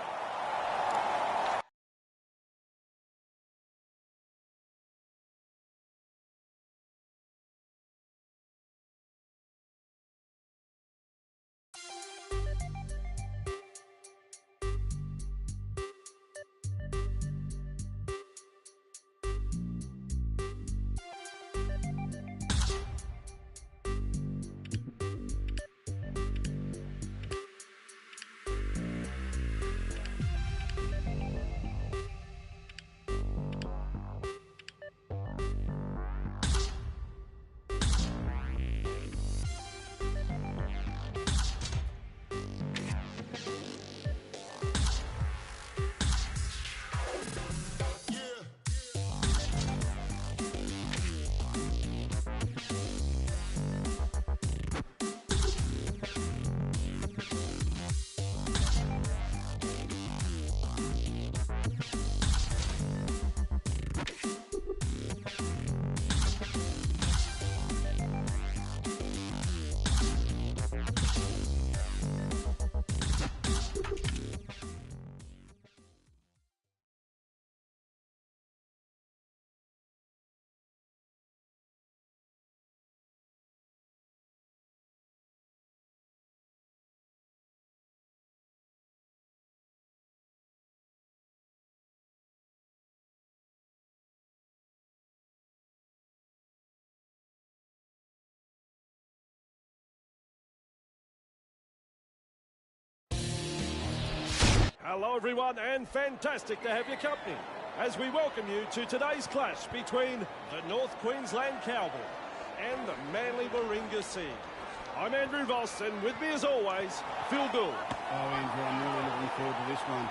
Hello everyone, and fantastic to have your company as we welcome you to today's clash between the North Queensland Cowboys and the Manly Warringah Sea. I'm Andrew Voss, and with me as always, Phil Gould. Oh, Andrew, I'm really looking forward to this one.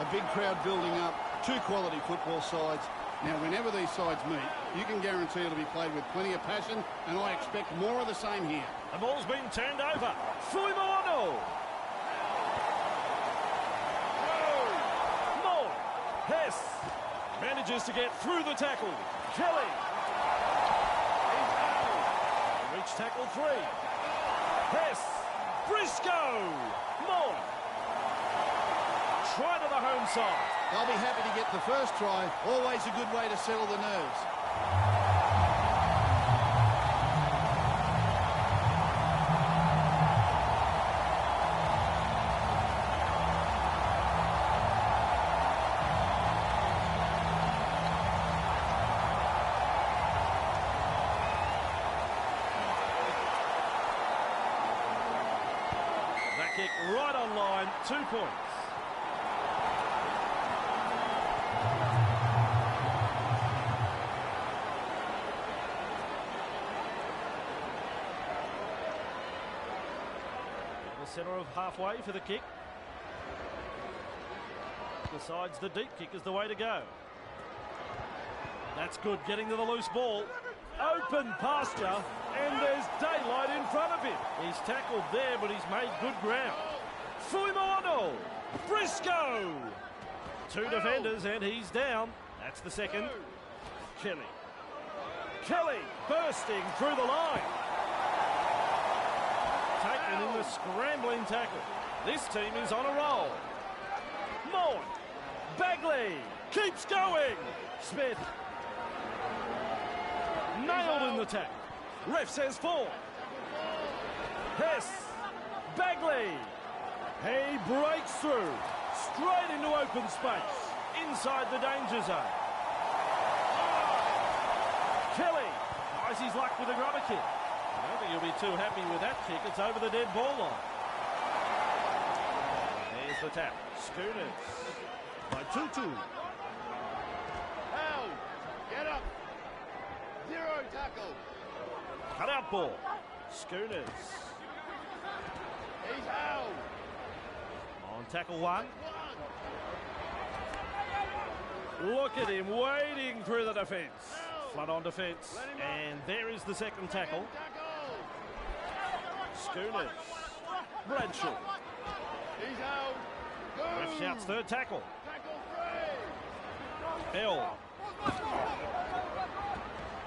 A big crowd building up, two quality football sides. Now, whenever these sides meet, you can guarantee it'll be played with plenty of passion, and I expect more of the same here. The ball's been turned over. Fuimoano. Moore. Hess manages to get through the tackle. Kelly. Reach tackle 3. Hess. Briscoe. Moore. Try to the home side. They'll be happy to get the first try. Always a good way to settle the nerves. That kick right on line, 2 points. Centre of halfway for the kick. Decides the deep kick is the way to go. That's good, getting to the loose ball. Open pasture, and there's daylight in front of him. He's tackled there, but he's made good ground. Fuimoano, Briscoe. 2 defenders, and he's down. That's the second. Kelly bursting through the line. Taken in the scrambling tackle. This team is on a roll. Moore. Bagley keeps going. Smith. Nailed in the tackle. Ref says 4. Hess. Bagley. He breaks through. Straight into open space. Inside the danger zone. Kelly tries his luck with a grubber kick. I don't think you'll be too happy with that kick. It's over the dead ball line. There's the tap. Schooners by Tutu. Held. Get up. 0 tackle. Cut out ball. Schooners. He's held. On tackle 1. Look at him waiting through the defence. Flood on defence. And there is the second tackle. Schooners. Bradshaw. He's held. Ref shouts third tackle. Tackle 3. Bell.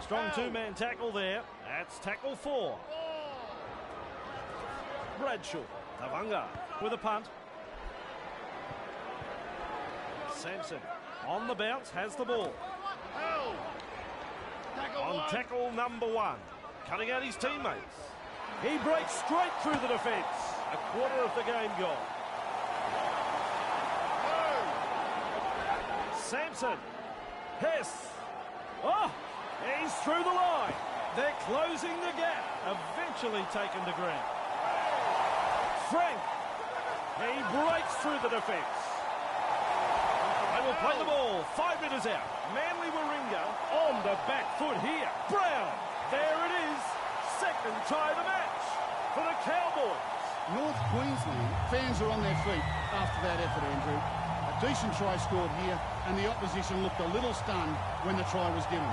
Strong 2-man tackle there. That's tackle 4. Bradshaw. Tavanga with a punt. Sampson on the bounce, has the ball. Held. Tackle On 1. tackle number 1. Cutting out his teammates. He breaks straight through the defence. A quarter of the game gone. Sampson. Hess. Oh, he's through the line. They're closing the gap. Eventually taken to ground. Frank. He breaks through the defence. They will play the ball. 5 minutes out. Manly Warringah on the back foot here. Brown. There it is. Second try of the match for the Cowboys. North Queensland fans are on their feet after that effort, Andrew. A decent try scored here, and the opposition looked a little stunned when the try was given.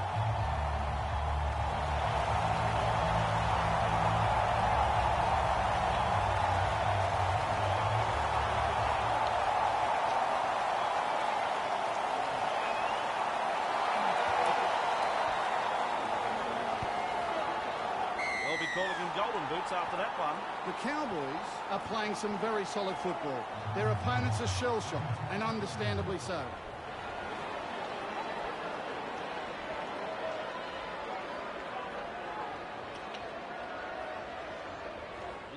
They'll be calling him golden boots after that one. The Cowboys are playing some very solid football. Their opponents are shell-shocked, and understandably so.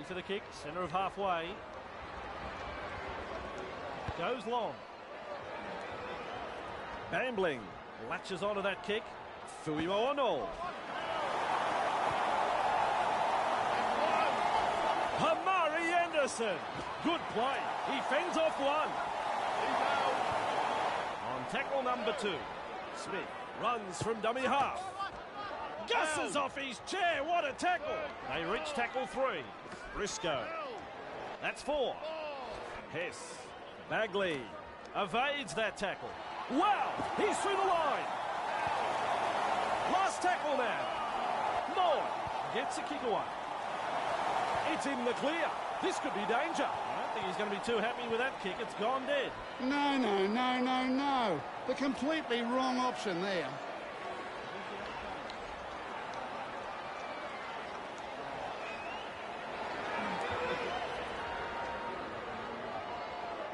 For the kick, centre of halfway. Goes long. Bambling latches onto that kick. Fuimoano. Hamari Anderson. Good play. He fends off one. On tackle number 2, Smith runs from dummy half. Gusses off his chair, what a tackle! They reach tackle 3. Briscoe. That's 4. Hess. Bagley evades that tackle. Wow, he's through the line. Last tackle now. Moore gets a kick away. It's in the clear. This could be danger. I don't think he's going to be too happy with that kick. It's gone dead. No. The completely wrong option there.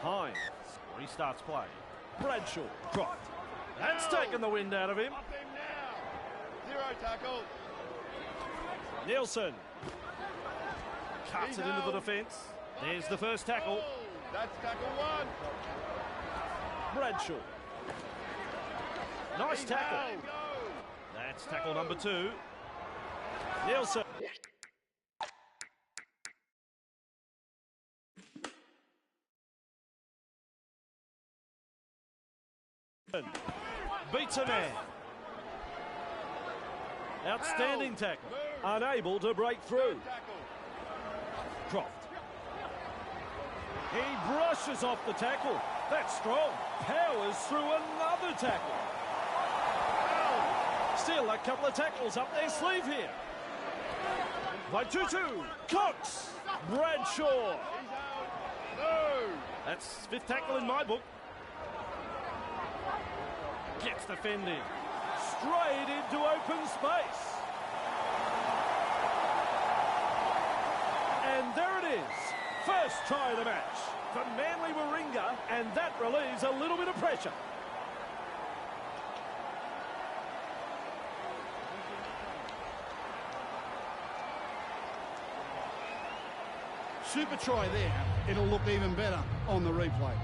Hines restarts play. Bradshaw. Croft. That's taken the wind out of him. Up him now. 0 tackle. Nielsen cuts it into the defence. There's the first tackle. That's tackle 1. Bradshaw. Nice tackle. That's tackle number 2. Nielsen. Beats a man. Outstanding tackle. Unable to break through. Croft. He brushes off the tackle. That's strong. Powers through another tackle. Still a couple of tackles up their sleeve here. By 2-2. Cox. Bradshaw. That's 5th tackle in my book. Gets defended. Straight into open space. And there it is. First try of the match for Manly Warringah, and that relieves a little bit of pressure. Super try there. It'll look even better on the replay.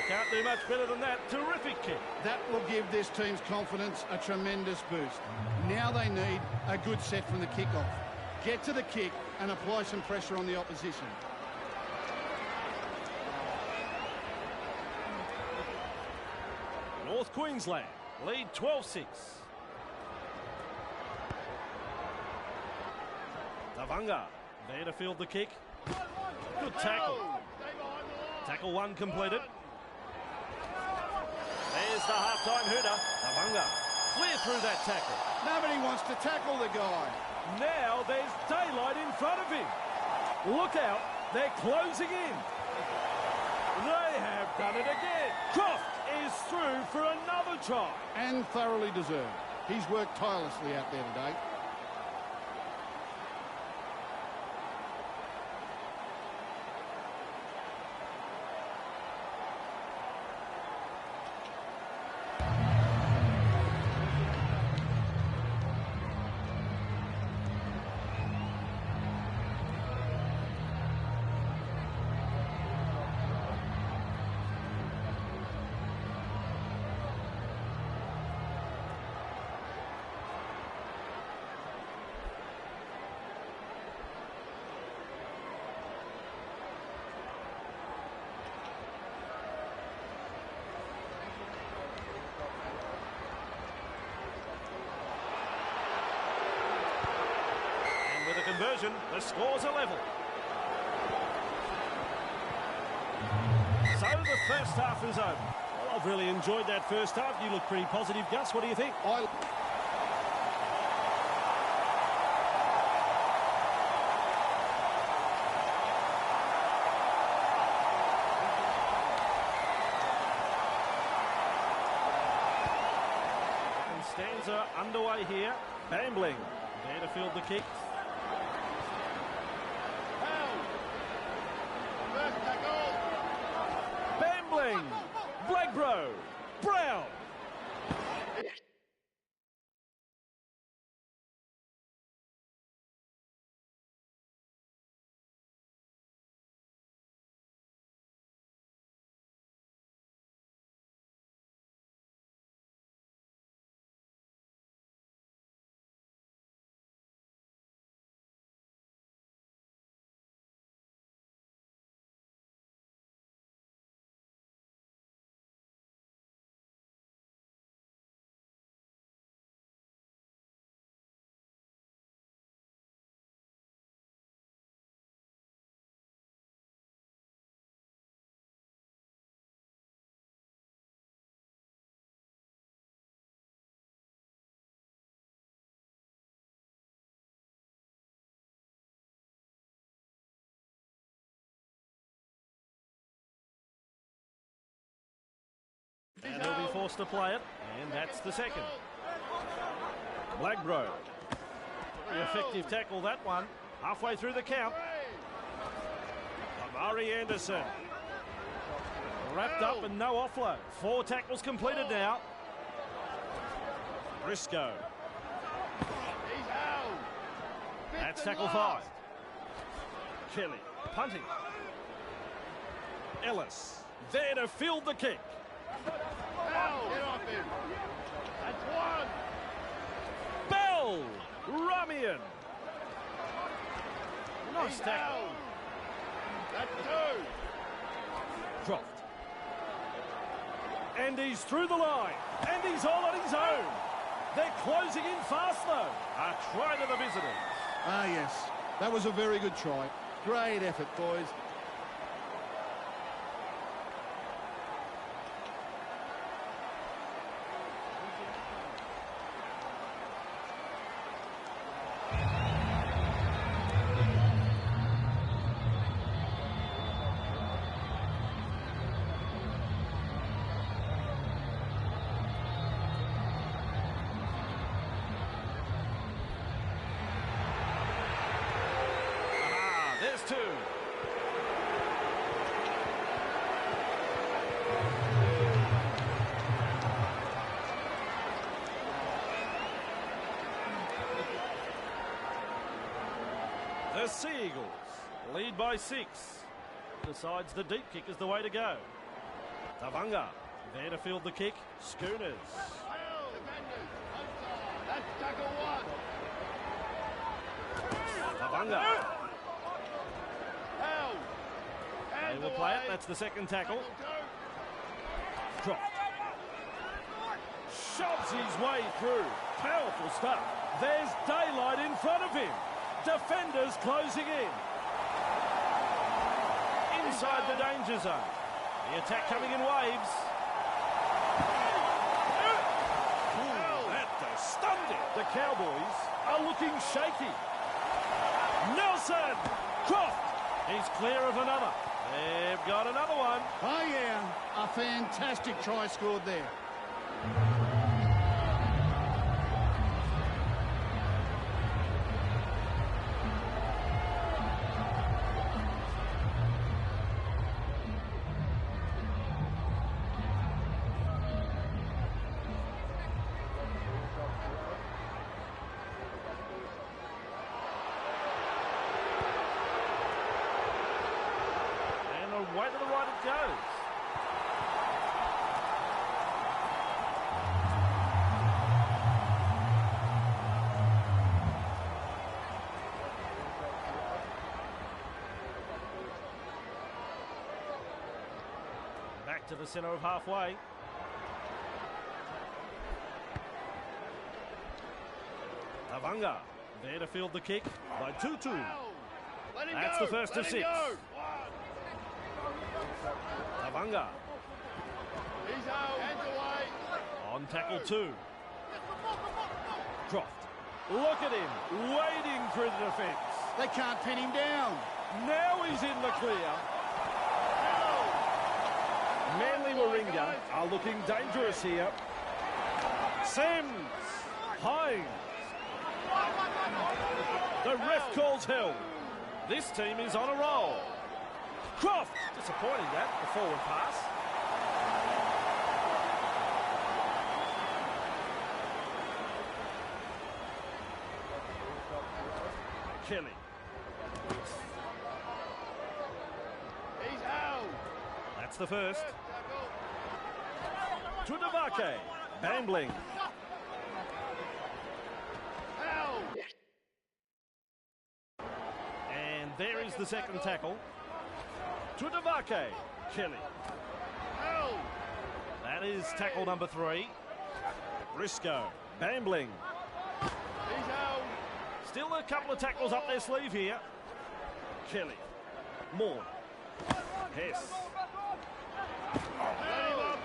Can't do much better than that. Terrific kick. That will give this team's confidence a tremendous boost. Now they need a good set from the kickoff. Get to the kick and apply some pressure on the opposition. North Queensland lead 12-6. Tavanga there to field the kick. Good tackle. Tackle 1 completed. There's the half-time hooter. Tavanga clear through that tackle. Nobody wants to tackle the guy. Now there's daylight in front of him. Look out, they're closing in. They have done it again. Croft is through for another try. And thoroughly deserved. He's worked tirelessly out there today. Conversion, the scores are level. So the first half is over. Well, I've really enjoyed that first half. You look pretty positive, Gus. What do you think? And stanza underway here. Bambling there to field the kick. First tackle. Bambling. Blagbro. Brown. And he'll be forced to play it, and that's the second. Blagbro. Very effective tackle, that one. Halfway through the count. Amari Anderson. Wrapped up and no offload. 4 tackles completed now. Briscoe. He's held. That's tackle 5. Kelly punting. Ellis there to field the kick. Held. Get off him. That's one. Bell. Ramian. Nice He's tackle. held. That's 2. Croft. And he's through the line. And he's all on his own. They're closing in fast, though. A try to the visitors. Ah, yes. That was a very good try. Great effort, boys. There's 2. The Sea Eagles lead by 6. Decides the deep kick is the way to go. Tavanga there to field the kick. Schooners. Held. Defenders. Onside. That's tackle 1. Tavanga. Held. They will play it. That's the second tackle. Croft. Shoves his way through. Powerful stuff. There's daylight in front of him. Defenders closing in. Inside the danger zone. The attack coming in waves. That does stunned him. The Cowboys are looking shaky. Nelson. Croft. He's clear of another. They've got another one. Oh, yeah. A fantastic try scored there. Way to the right it goes. Back to the centre of halfway. Tavanga there to field the kick by 2-2. That's the first of 6. Tavanga. He's out. Hands away. On tackle 2. Croft. Look at him. Wading through the defence. They can't pin him down. Now he's in the clear. Manly Warringah are looking dangerous here. Sims. Hines. The ref calls held. This team is on a roll. Croft! Disappointing that, the forward pass. Kelly. He's out. That's the first. Tackle. To Devake. Bambling. Out. And there is the second tackle. To Devake. Kelly. Out. That is tackle number 3. Briscoe. Bambling. He's out. Still a couple of tackles up their sleeve here. Kelly. Moore. Hess. Let him up.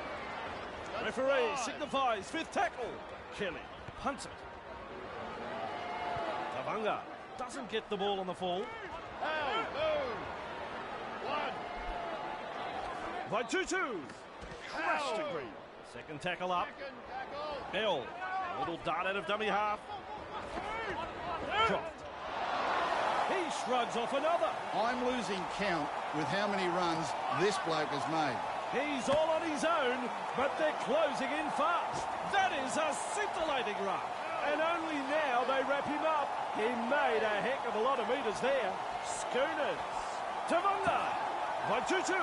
Referee signifies 5th tackle. Kelly punts it. Tavanga doesn't get the ball on the fall. Out. 2. 1. By Tutu. Crashed to green. Second tackle up. Second tackle. Bell. A little dart out of dummy half. Croft. He shrugs off another. I'm losing count with how many runs this bloke has made. He's all on his own, but they're closing in fast. That is a scintillating run. And only now they wrap him up. He made a heck of a lot of metres there. Schooners. Tavanga. By Tutu.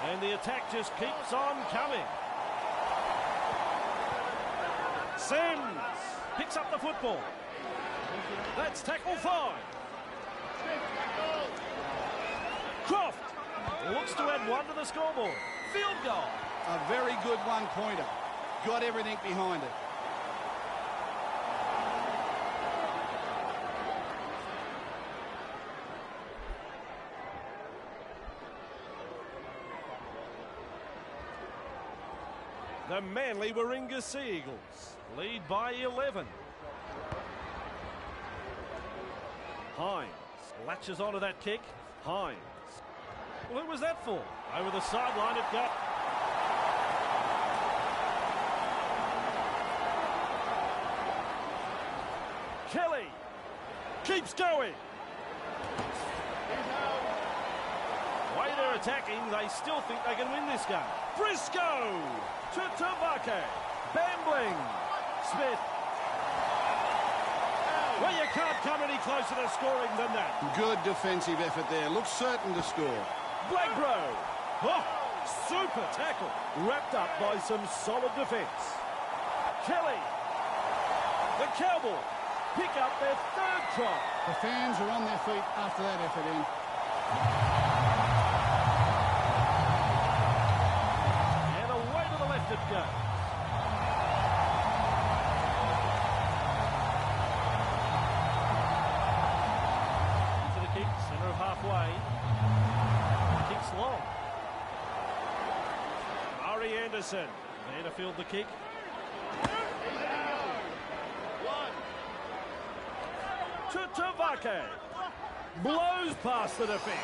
And the attack just keeps on coming. Sims picks up the football. That's tackle 5. Croft looks to add 1 to the scoreboard. Field goal. A very good one-pointer. Got everything behind it. The Manly Warringah Sea Eagles lead by 11. Hines latches onto that kick. Hines. Well, who was that for? Over the sideline it got. Kelly keeps going. Way they're attacking, they still think they can win this game. Briscoe to Tavake. Bambling. Smith. Well, you can't come any closer to scoring than that. Good defensive effort there. Looks certain to score. Blackbro. Oh, super tackle. Wrapped up by some solid defence. Kelly. The Cowboys pick up their 3rd try. The fans are on their feet after that effort in. And away to the left it goes. Into the kick, centre of halfway. Kicks long. Murray Anderson there to field the kick. To Tavake. Blows past the defence.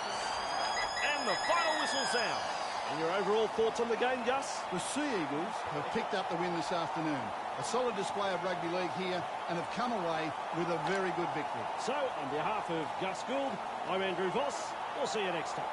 And the final whistle sounds. And your overall thoughts on the game, Gus? The Sea Eagles have picked up the win this afternoon. A solid display of rugby league here and have come away with a very good victory. So, on behalf of Gus Gould, I'm Andrew Voss. We'll see you next time.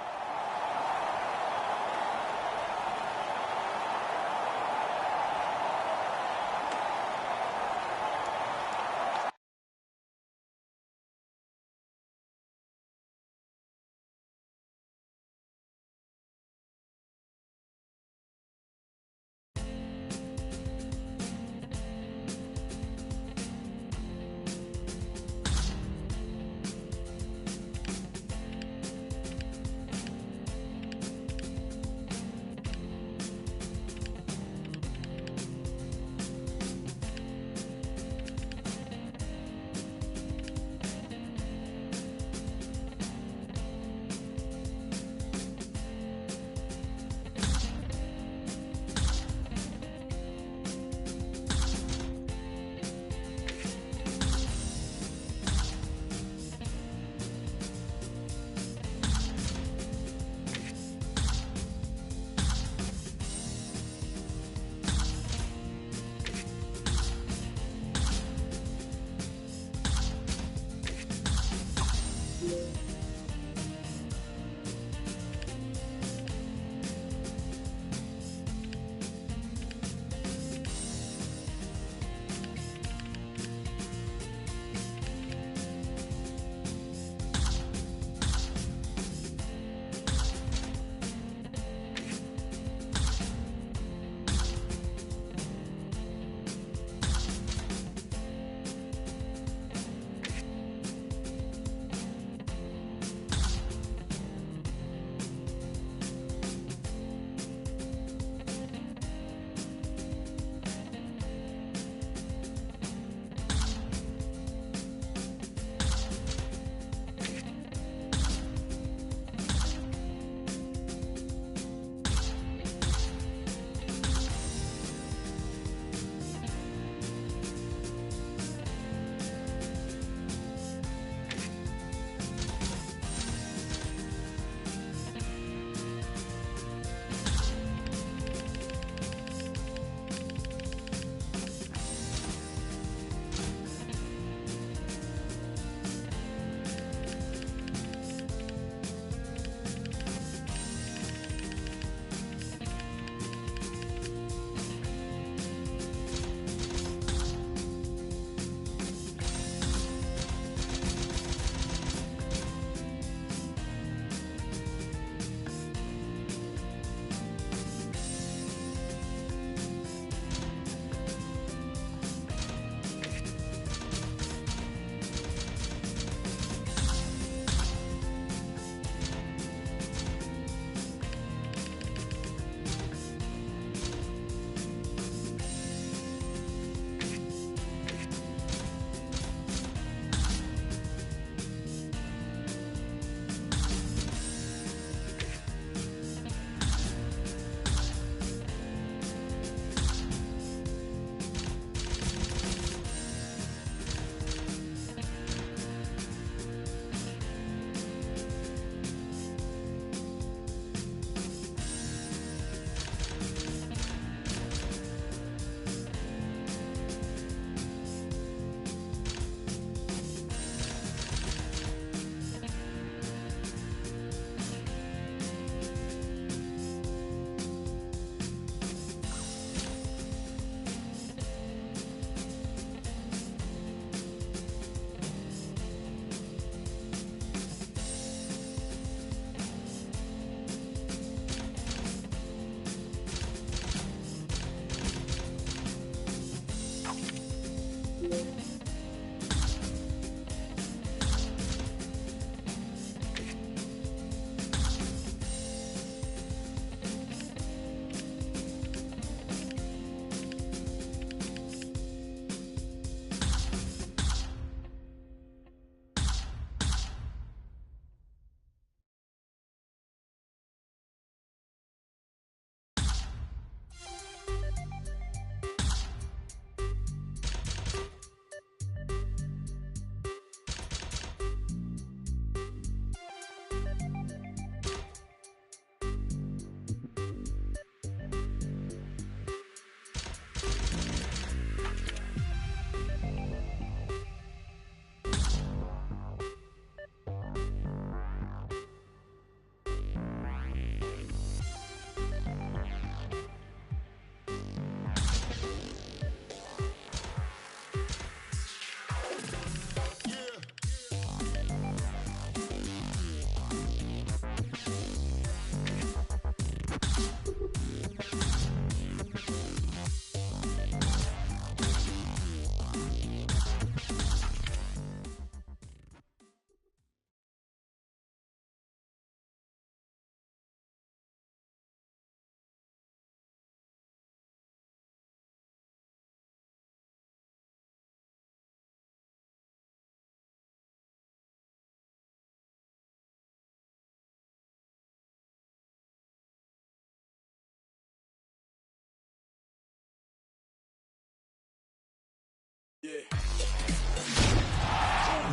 The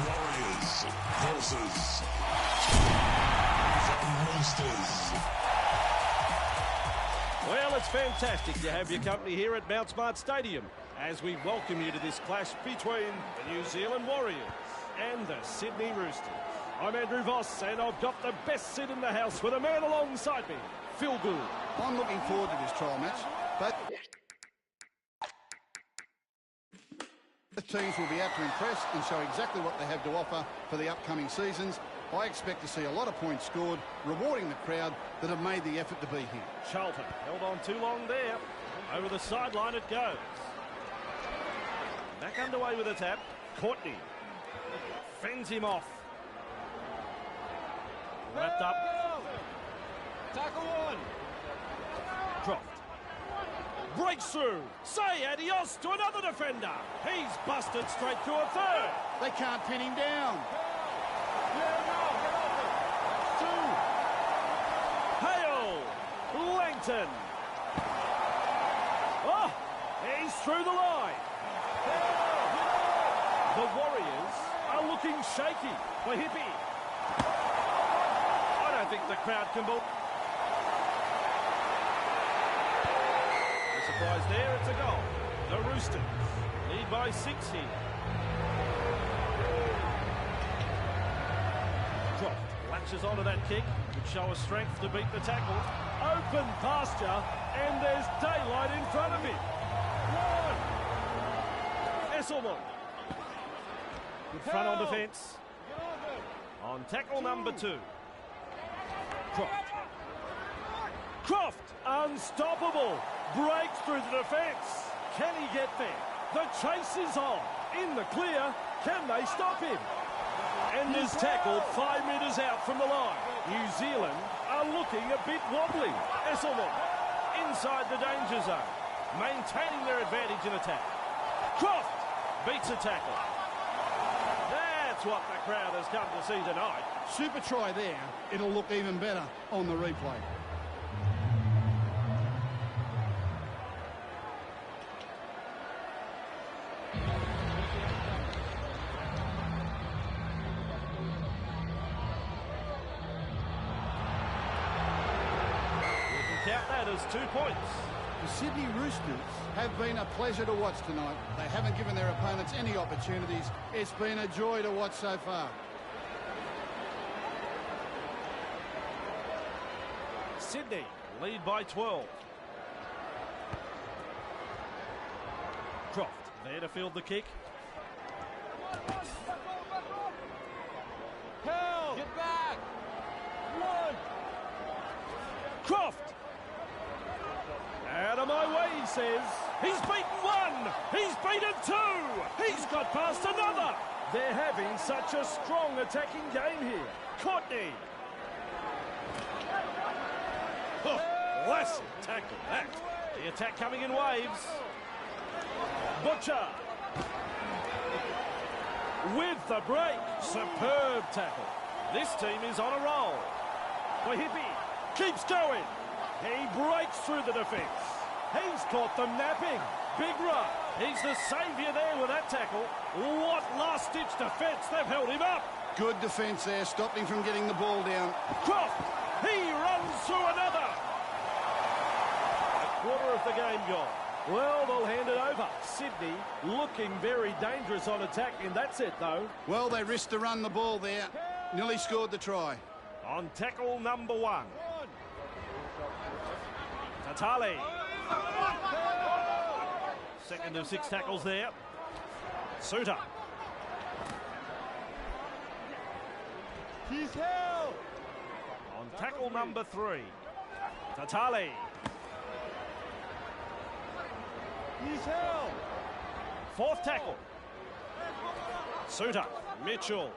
Warriors versus the Roosters. Well, it's fantastic to have your company here at Mount Smart Stadium as we welcome you to this clash between the New Zealand Warriors and the Sydney Roosters. I'm Andrew Voss, and I've got the best seat in the house with a man alongside me, Phil Gould. I'm looking forward to this trial match, but the teams will be out to impress and show exactly what they have to offer for the upcoming seasons. I expect to see a lot of points scored, rewarding the crowd that have made the effort to be here. Charlton held on too long there. Over the sideline it goes. Back underway with a tap. Courtney fends him off. Wrapped up. Tackle one. Croft. Breaks through. Say adios to another defender. He's busted straight through a third. They can't pin him down. Hale. Langton. Oh, he's through the line. The Warriors are looking shaky for Hippie. I don't think the crowd can believe. No surprise there, it's a goal. The Roosters lead by 6 here. Croft latches onto that kick, would show a strength to beat the tackle. Open pasture, and there's daylight in front of him. Esselman. Good front on defence. On tackle number 2. Croft, unstoppable, breaks through the defence. Can he get there? The chase is on. In the clear, can they stop him? And is tackled 5 metres out from the line. New Zealand are looking a bit wobbly. Esselman inside the danger zone, maintaining their advantage in attack. Croft beats a tackle. That's what the crowd has come to see tonight. Super try there. It'll look even better on the replay. You can count that as 2 points. The Sydney Roosters have been a pleasure to watch tonight. They haven't given their opponents any opportunities. It's been a joy to watch so far. Sydney lead by 12. Croft there to field the kick. Help! Get back! One! Croft! Out of my way, he says. He's beaten 1. He's beaten 2. He's got past another. They're having such a strong attacking game here. Courtney. Oh, Lassie tackled that. The attack coming in waves. Butcher. With the break. Superb tackle. This team is on a roll. The Hippie keeps going. He breaks through the defence. He's caught them napping. Big run. He's the saviour there with that tackle. What last-ditch defence. They've held him up. Good defence there, stopped him from getting the ball down. Croft. He runs through another. A quarter of the game gone. Well, they'll hand it over. Sydney looking very dangerous on attack in that set, though. Well, they risked to run the ball there. Nearly scored the try. On tackle number 1. Tatali. Second of 6 tackles there. Suter. He's held. On tackle number 3. Tatali. He's held. 4th tackle. Suter. Mitchell.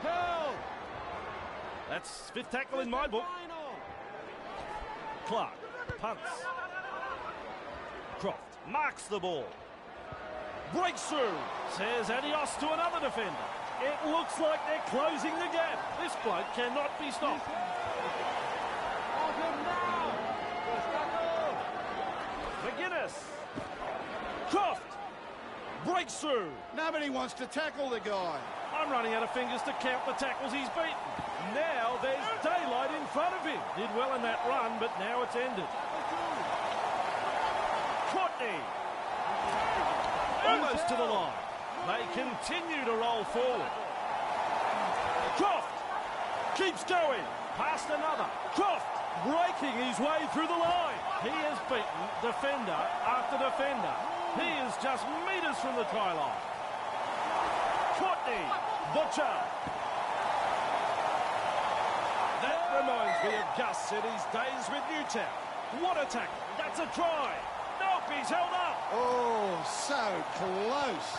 Held. That's 5th tackle in my book. Clark punts. Croft marks the ball. Breaks through. Says adios to another defender. It looks like they're closing the gap. This bloke cannot be stopped. McGuinness. Croft. Breaks through. Nobody wants to tackle the guy. I'm running out of fingers to count the tackles he's beaten. Now there's daylight in front of him. Did well in that run, but now it's ended. Courtney. Almost to the line. They continue to roll forward. Croft keeps going. Past another. Croft breaking his way through the line. He has beaten defender after defender. He is just metres from the try line. Courtney. Butcher. That reminds me of Gus in his days with Newtown. What a tackle. That's a try. Nope, he's held up. Oh, so close.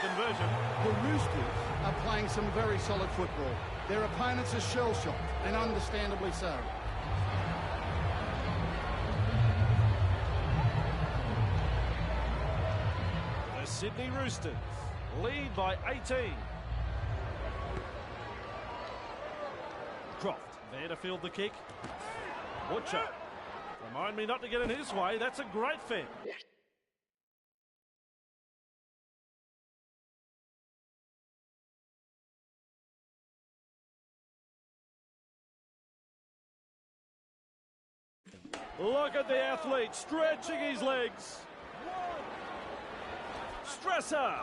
Conversion. The Roosters are playing some very solid football. Their opponents are shell-shocked, and understandably so. The Sydney Roosters lead by 18. Croft there to field the kick. Butcher. Remind me not to get in his way. That's a great fit. Look at the athlete stretching his legs. Stresser.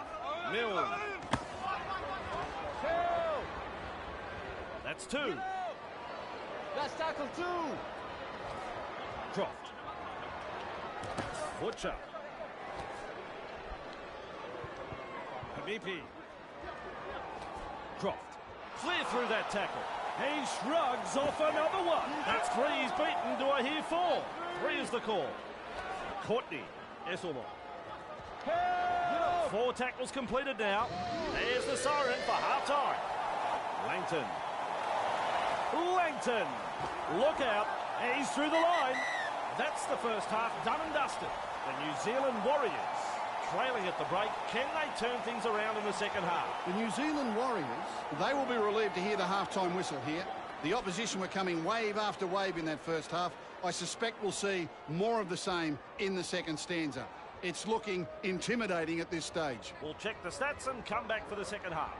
Milne. That's two. That's tackle 2. Croft. Butcher. Hamipi. Croft. Clear through that tackle. He shrugs off another one. That's 3 he's beaten. Do I hear 4? 3 is the call. Courtney. Esselmont. 4 tackles completed now. There's the siren for half-time. Langton. Langton. Look out. He's through the line. That's the first half done and dusted. The New Zealand Warriors trailing at the break. Can they turn things around in the second half? The New Zealand Warriors, they will be relieved to hear the half-time whistle here. The opposition were coming wave after wave in that first half. I suspect we'll see more of the same in the second stanza. It's looking intimidating at this stage. We'll check the stats and come back for the second half.